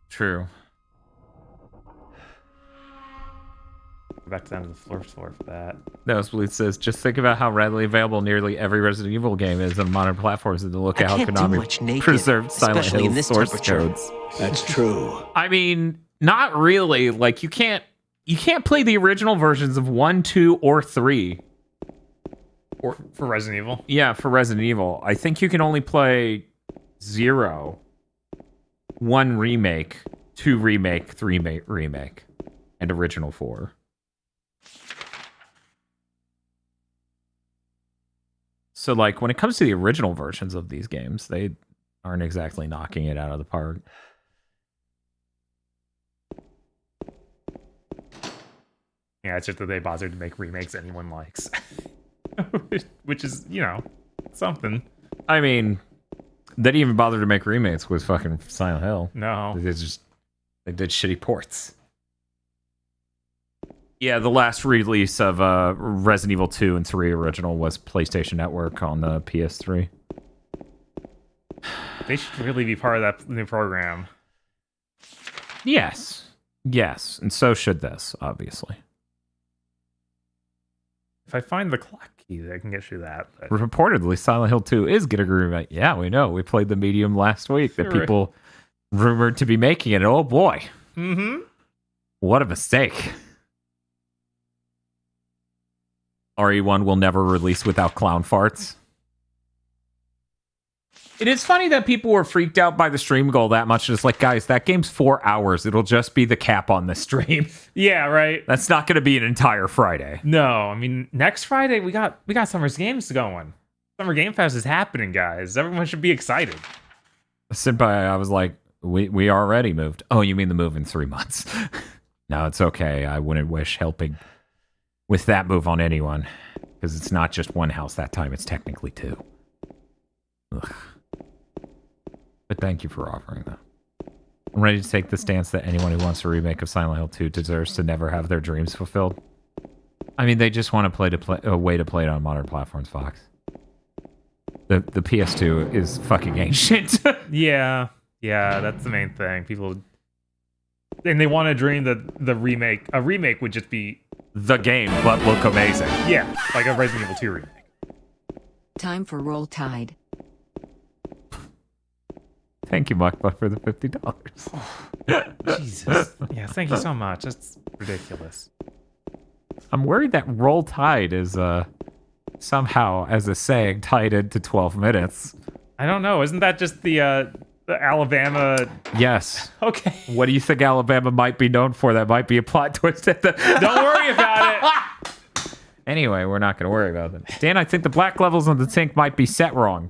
True. Go back down to the first floor for that. Nosebleed says, just think about how readily available nearly every Resident Evil game is on modern platforms and to look at how Konami preserved Silent Hill source codes. That's true. I mean, not really. Like, you can't play the original versions of 1, 2, or 3. Or for Resident Evil? Yeah, for Resident Evil. I think you can only play 0, 1 remake, 2 remake, 3 remake, and original 4. So, like, when it comes to the original versions of these games, they aren't exactly knocking it out of the park. Yeah, it's just that they bothered to make remakes anyone likes. Which is, you know, something. I mean, they didn't even bother to make remakes with fucking Silent Hill. No. They did shitty ports. Yeah, the last release of Resident Evil 2 and 3 original was PlayStation Network on the PS3. They should really be part of that new program. Yes. Yes, and so should this, obviously. If I find the clock key, I can get you that. But... Reportedly, Silent Hill 2 is getting a remake. Yeah, we know. We played the medium last week that people rumored to be making it. Oh, boy. Mm-hmm. What a mistake. RE1 will never release without clown farts. It is funny that people were freaked out by the stream goal that much. It's like, guys, that game's 4 hours. It'll just be the cap on the stream. Yeah, right. That's not going to be an entire Friday. No, I mean, next Friday we got Summer's Games going. Summer Game Fest is happening, guys. Everyone should be excited. Senpai, I was like, we already moved. Oh, you mean the move in 3 months? No, it's okay. I wouldn't wish helping with that move on anyone, because it's not just one house that time. It's technically 2. Ugh. But thank you for offering that. I'm ready to take the stance that anyone who wants a remake of Silent Hill 2 deserves to never have their dreams fulfilled. I mean, they just want to play a way to play it on modern platforms, Fox. The PS2 is fucking ancient. Yeah, that's the main thing. People, and they want to dream that a remake would just be the game, but look amazing. Yeah, like a Resident Evil 2 remake. Time for Roll Tide. Thank you, Makba, for the $50. Jesus. Yeah, thank you so much. That's ridiculous. I'm worried that Roll Tide is somehow, as a saying, tied into 12 minutes. I don't know. Isn't that just the Alabama? Yes. Okay. What do you think Alabama might be known for? That might be a plot twist at the... Don't worry about it. Anyway, we're not going to worry about it. Dan, I think the black levels on the tank might be set wrong.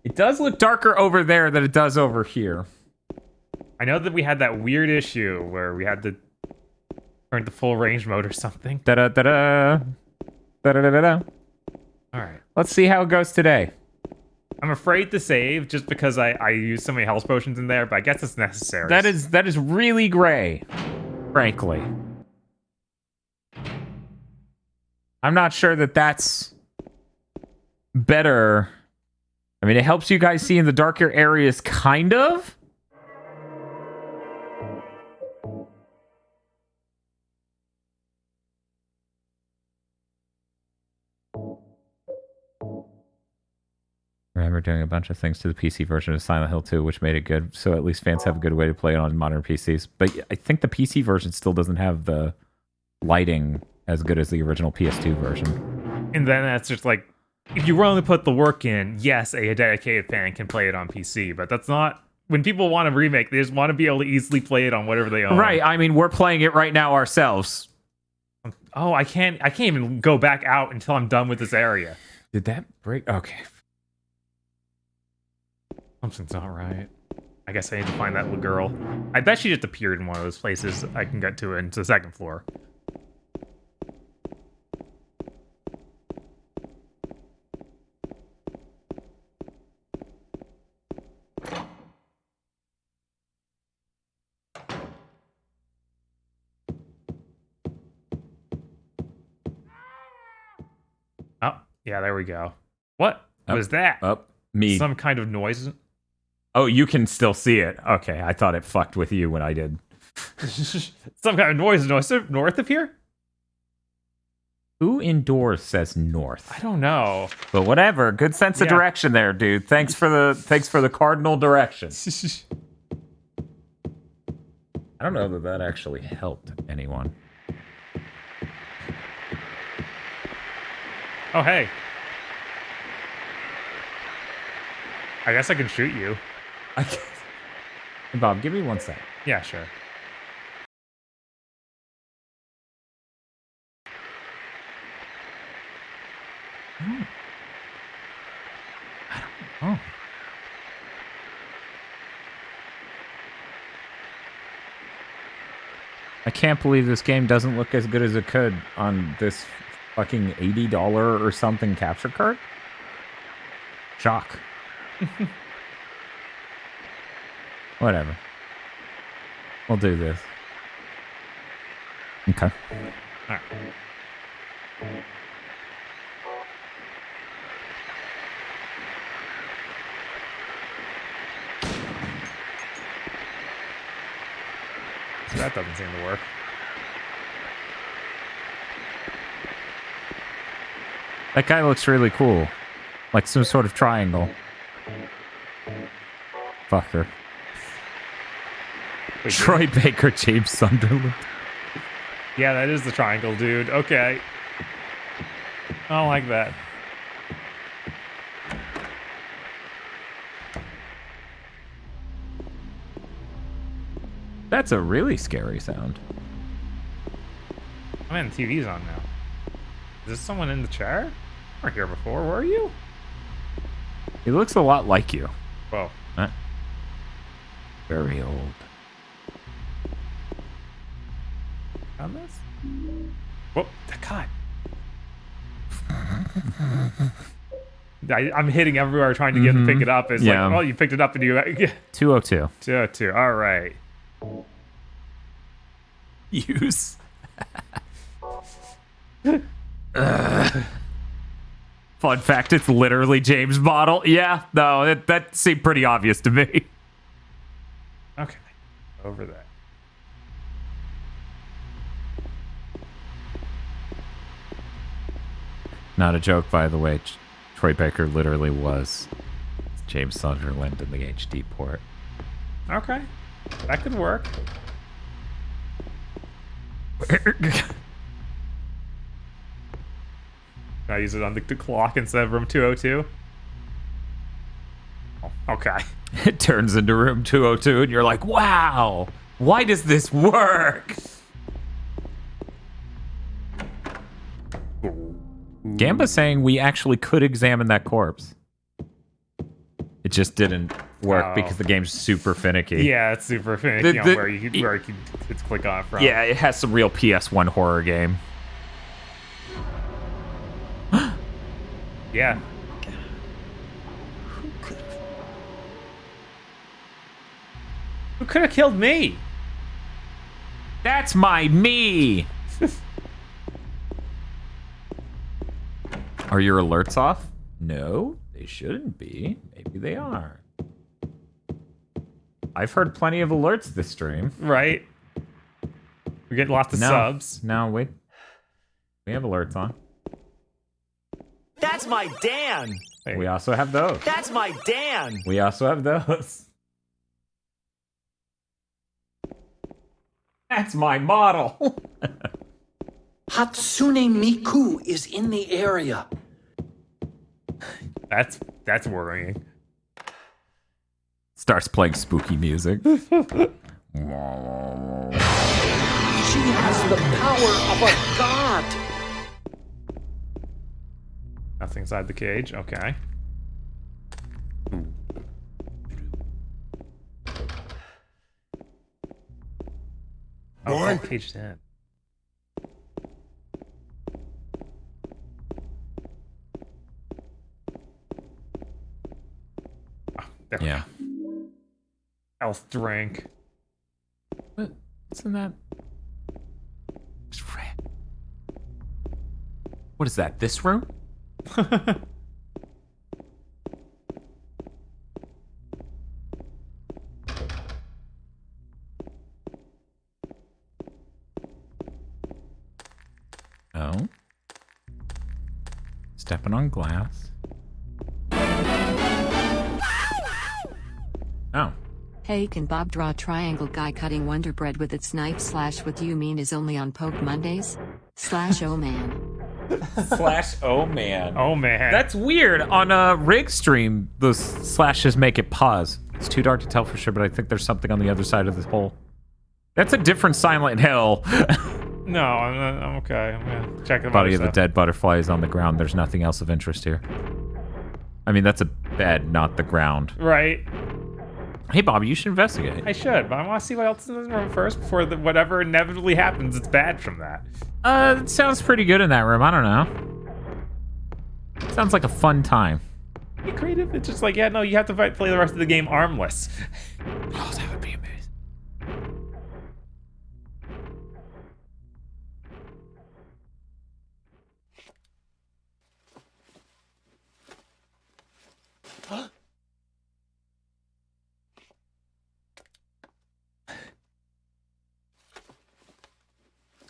It does look darker over there than it does over here. I know that we had that weird issue where we had to turn the full range mode or something. Da-da-da-da. Da-da-da-da-da. All right. Let's see how it goes today. I'm afraid to save just because I used so many health potions in there, but I guess it's necessary. That is really gray, frankly. I'm not sure that that's better. I mean, it helps you guys see in the darker areas, kind of. I remember doing a bunch of things to the PC version of Silent Hill 2, which made it good, so at least fans have a good way to play it on modern PCs. But I think the PC version still doesn't have the lighting as good as the original PS2 version. And then that's just like, if you really put the work in, yes, a dedicated fan can play it on PC, but that's not... When people want to remake, they just want to be able to easily play it on whatever they own. Right, I mean, we're playing it right now ourselves. Oh, I can't even go back out until I'm done with this area. Did that break? Okay. Something's not right. I guess I need to find that little girl. I bet she just appeared in one of those places I can get to into the second floor. Oh, yeah, there we go. What was that? Me. Some kind of noise? Oh, you can still see it. Okay, I thought it fucked with you when I did. Some kind of noise north of here? Who indoors says north? I don't know. But whatever. Good sense of direction there, dude. Thanks for the cardinal direction. I don't know that actually helped anyone. Oh, hey. I guess I can shoot you. Hey, Bob, give me 1 sec. Yeah, sure. Oh. I can't believe this game doesn't look as good as it could on this fucking $80 or something capture card. Shock. Whatever. We'll do this. Okay. All right. So that doesn't seem to work. That guy looks really cool. Like some sort of triangle. Fucker. Wait, Troy Baker, James Sunderland. Yeah, that is the triangle, dude. Okay. I don't like that. That's a really scary sound. Oh man, the TV's on now. Is this someone in the chair? We weren't here before, were you? He looks a lot like you. Whoa. Huh? Very old. On this? Whoop, God. I'm hitting everywhere trying to get to pick it up. It's like, oh, you picked it up and you... 202. 202, all right. Use. Fun fact, it's literally James' bottle. Yeah, no, that seemed pretty obvious to me. Okay, over that. Not a joke, by the way. Troy Baker literally was James Sunderland in the HD port. Okay, that could work. Can I use it on the clock instead of room 202? Oh, okay. It turns into room 202 and you're like, wow, why does this work? Gamba's saying we actually could examine that corpse. It just didn't work Oh. because the game's super finicky. Yeah, it's super finicky on where you can click on it from. Yeah, it has some real PS1 horror game. Yeah. Who could have killed me? That's my me. Are your alerts off? No, they shouldn't be. Maybe they are. I've heard plenty of alerts this stream. Right. We get lots of subs. No, wait. We have alerts on. That's my Dan! We also have those. That's my Dan! We also have those. That's my model. Hatsune Miku is in the area. That's worrying. Starts playing spooky music. She has the power of a god. Nothing inside the cage. Okay. Oh, cage 10. Yeah. Health drink. What's in that? It's red. What is that? This room? Oh. Stepping on glass. Oh. Hey, can Bob draw a triangle guy cutting Wonder Bread with its knife / what do you mean is only on Poke Mondays? / oh man. / oh man. Oh man. That's weird. On a rig stream, those slashes make it pause. It's too dark to tell for sure, but I think there's something on the other side of this hole. That's a different Silent Hill. No, I'm okay. I'm gonna check the Body of the dead butterfly is on the ground. There's nothing else of interest here. I mean, that's a bed, not the ground. Right. Hey, Bobby, you should investigate. I should, but I want to see what else is in this room first before whatever inevitably happens. It's bad from that. It sounds pretty good in that room. I don't know. Sounds like a fun time. Be creative. It's just like, yeah, no, you have to play the rest of the game armless. Oh, that would be amazing.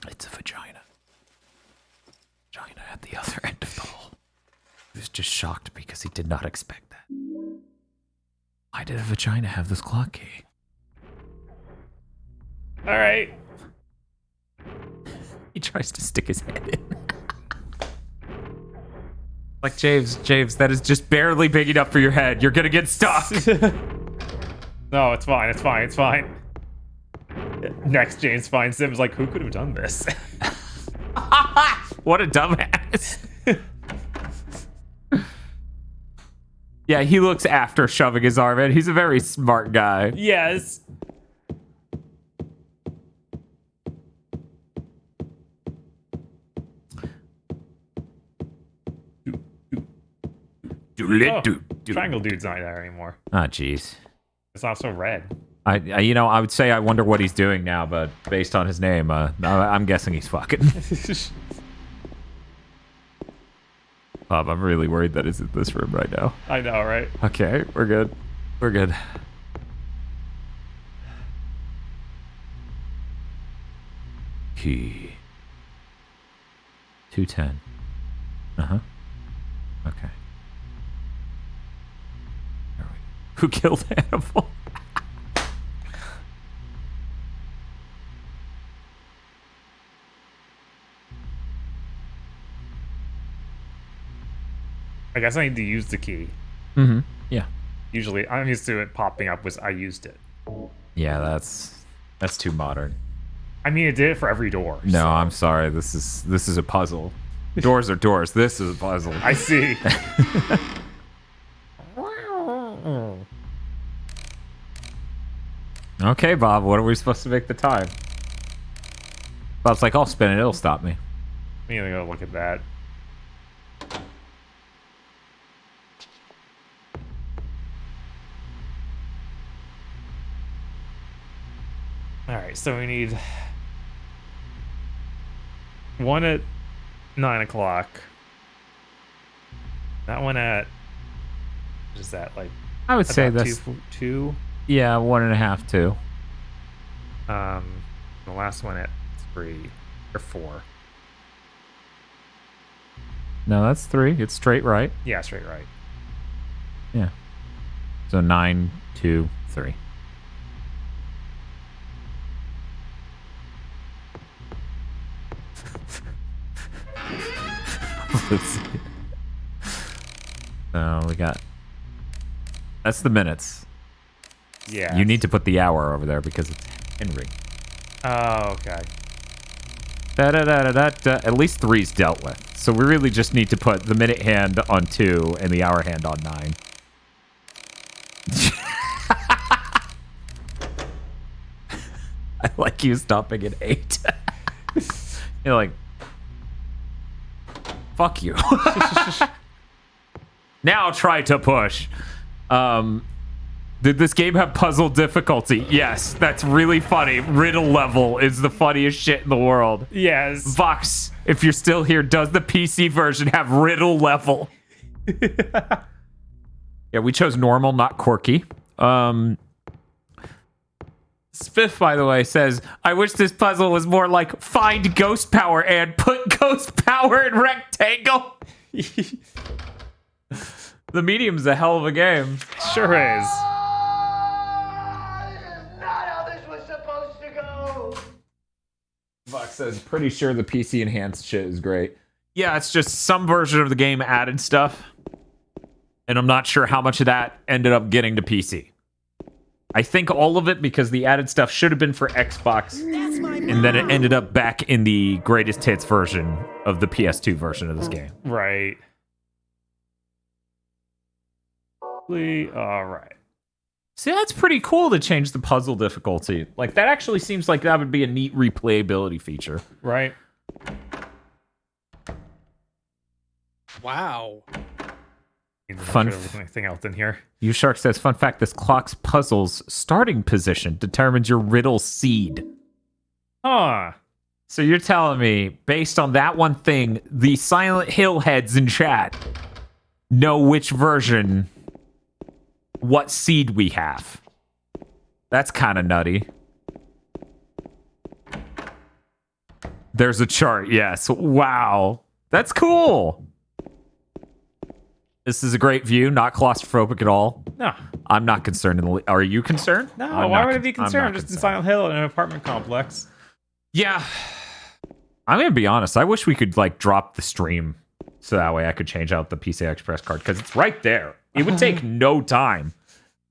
It's a vagina. Vagina at the other end of the hole. He was just shocked because he did not expect that. Why did a vagina have this clock key? All right. He tries to stick his head in. Like, James, that is just barely big enough for your head. You're gonna get stuck. No, it's fine. It's fine. It's fine. Next, James finds him. Is like, who could have done this? What a dumbass. Yeah, he looks after shoving his arm in. He's a very smart guy. Yes. Triangle dude's not there anymore. Ah, jeez. It's also red. I would say I wonder what he's doing now, but based on his name, I'm guessing he's fucking. Bob, I'm really worried that he's in this room right now. I know, right? Okay, we're good. We're good. Key. 210. Uh-huh. Okay. There we go. Who killed Hannibal? I guess I need to use the key. Mm-hmm. Yeah. Usually, I'm used to it popping up was I used it. Yeah, that's too modern. I mean, it did it for every door. No, so. I'm sorry. This is a puzzle. Doors are doors. This is a puzzle. I see. Okay, Bob, what are we supposed to make the time? Bob's like, I'll spin it, it'll stop me. I'm gonna go look at that. Alright, so we need one at 9 o'clock. That one at, what is that, like? I would say that's... two? Yeah, 1.5, 2. The last one at 3 or 4. No, that's 3. It's straight right. Yeah, straight right. Yeah. So 9, 2, 3. Let's see. So we got... That's the minutes. Yeah. You need to put the hour over there because it's Henry. Oh, okay. Da-da-da-da-da-da. At least 3's dealt with. So we really just need to put the minute hand on 2 and the hour hand on 9. I like you stopping at 8. You're like, fuck you. Now try to push. Did this game have puzzle difficulty? Yes, that's really funny. Riddle level is the funniest shit in the world. Yes. Vox, if you're still here, does the PC version have riddle level? Yeah, we chose normal, not quirky. Spiff, by the way, says, I wish this puzzle was more like find ghost power and put ghost power in rectangle. The medium's a hell of a game. Sure is. Not how this was supposed to go. Vox says, pretty sure the PC enhanced shit is great. Yeah, it's just some version of the game added stuff. And I'm not sure how much of that ended up getting to PC. I think all of it because the added stuff should have been for Xbox. And then it ended up back in the greatest hits version of the PS2 version of this game. Right. All right. See, that's pretty cool to change the puzzle difficulty. Like, that actually seems like that would be a neat replayability feature. Right. Wow. Fun anything else in here? You Shark says, fun fact, this clock's puzzle's starting position determines your riddle seed. Huh. So you're telling me, based on that one thing, the Silent Hill heads in chat know which version, what seed we have. That's kind of nutty. There's a chart, yes. Wow. That's cool. This is a great view, not claustrophobic at all. No. I'm not concerned. Are you concerned? No, why would I be concerned? I'm just in Silent Hill in an apartment complex. Yeah. I'm going to be honest. I wish we could, like, drop the stream so that way I could change out the PCI Express card because it's right there. It would take no time.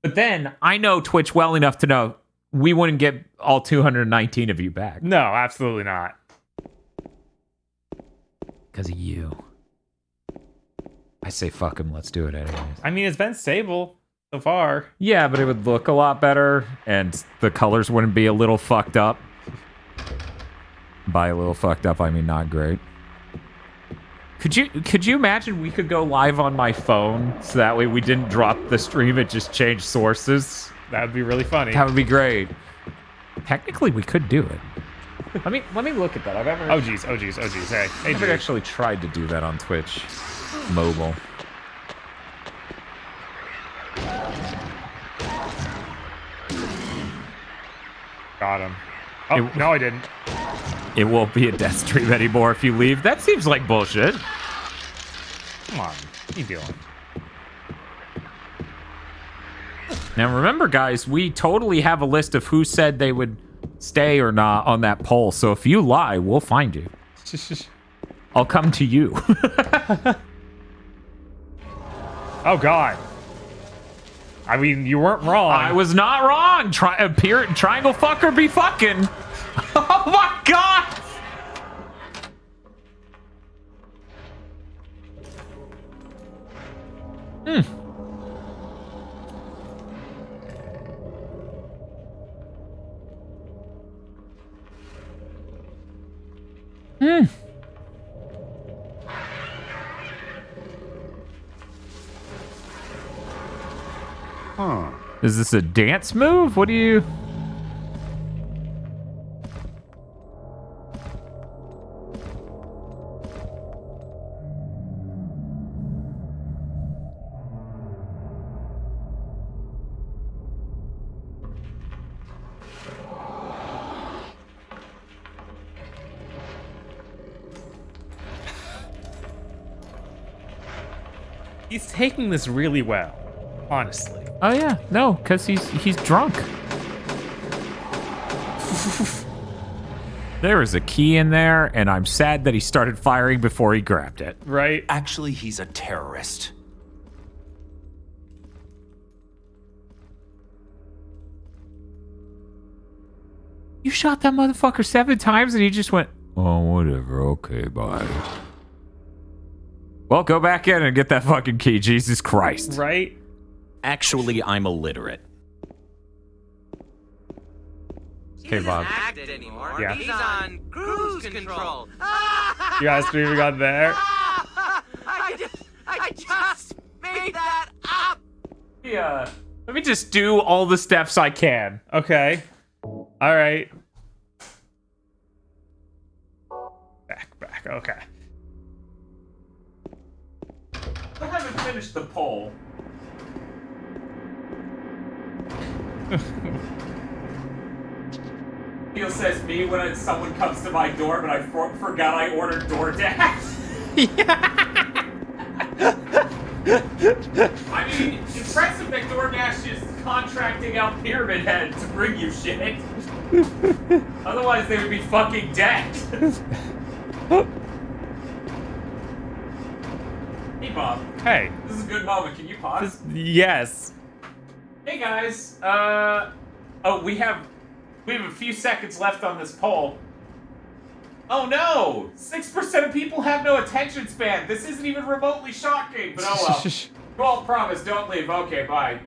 But then I know Twitch well enough to know we wouldn't get all 219 of you back. No, absolutely not. Because of you. I say fuck him, let's do it anyways. I mean, it's been stable so far. Yeah, but it would look a lot better, and the colors wouldn't be a little fucked up. By a little fucked up, I mean not great. Could you imagine we could go live on my phone, so that way we didn't drop the stream, it just changed sources? That would be really funny. That would be great. Technically, we could do it. Let me look at that. I've ever... Oh, geez. Hey, I've never actually tried to do that on Twitch. Mobile. Got him. Oh, no, I didn't. It won't be a Deathstream anymore if you leave. That seems like bullshit. Come on. What are you doing? Now remember, guys, we totally have a list of who said they would stay or not on that poll. So if you lie, we'll find you. I'll come to you. Oh, God. I mean, you weren't wrong. I was not wrong. Triangle fucker be fucking. Oh, my God. Hmm. Huh. Is this a dance move? What do you... He's taking this really well, honestly. Oh yeah, no, because he's drunk. There is a key in there, and I'm sad that he started firing before he grabbed it. Right? Actually, he's a terrorist. You shot that motherfucker 7 times, and he just went, oh, whatever, okay, bye. Well, go back in and get that fucking key, Jesus Christ. Right? Actually, I'm illiterate. Okay, Bob. Act anymore. Yeah. He's on cruise control. You guys streaming on there? I just made that up. Yeah. Let me just do all the steps I can. Okay. All right. Back. Okay. I haven't finished the poll. Neil says me when someone comes to my door, but I forgot I ordered DoorDash. I mean, impressive that DoorDash is contracting out Pyramid Head to bring you shit. Otherwise, they would be fucking dead. Hey, Bob. Hey. This is a good moment. Can you pause? Yes. Hey, guys. We have a few seconds left on this poll. Oh no! 6% of people have no attention span. This isn't even remotely shocking, but oh well. You all promise, don't leave. Okay, bye.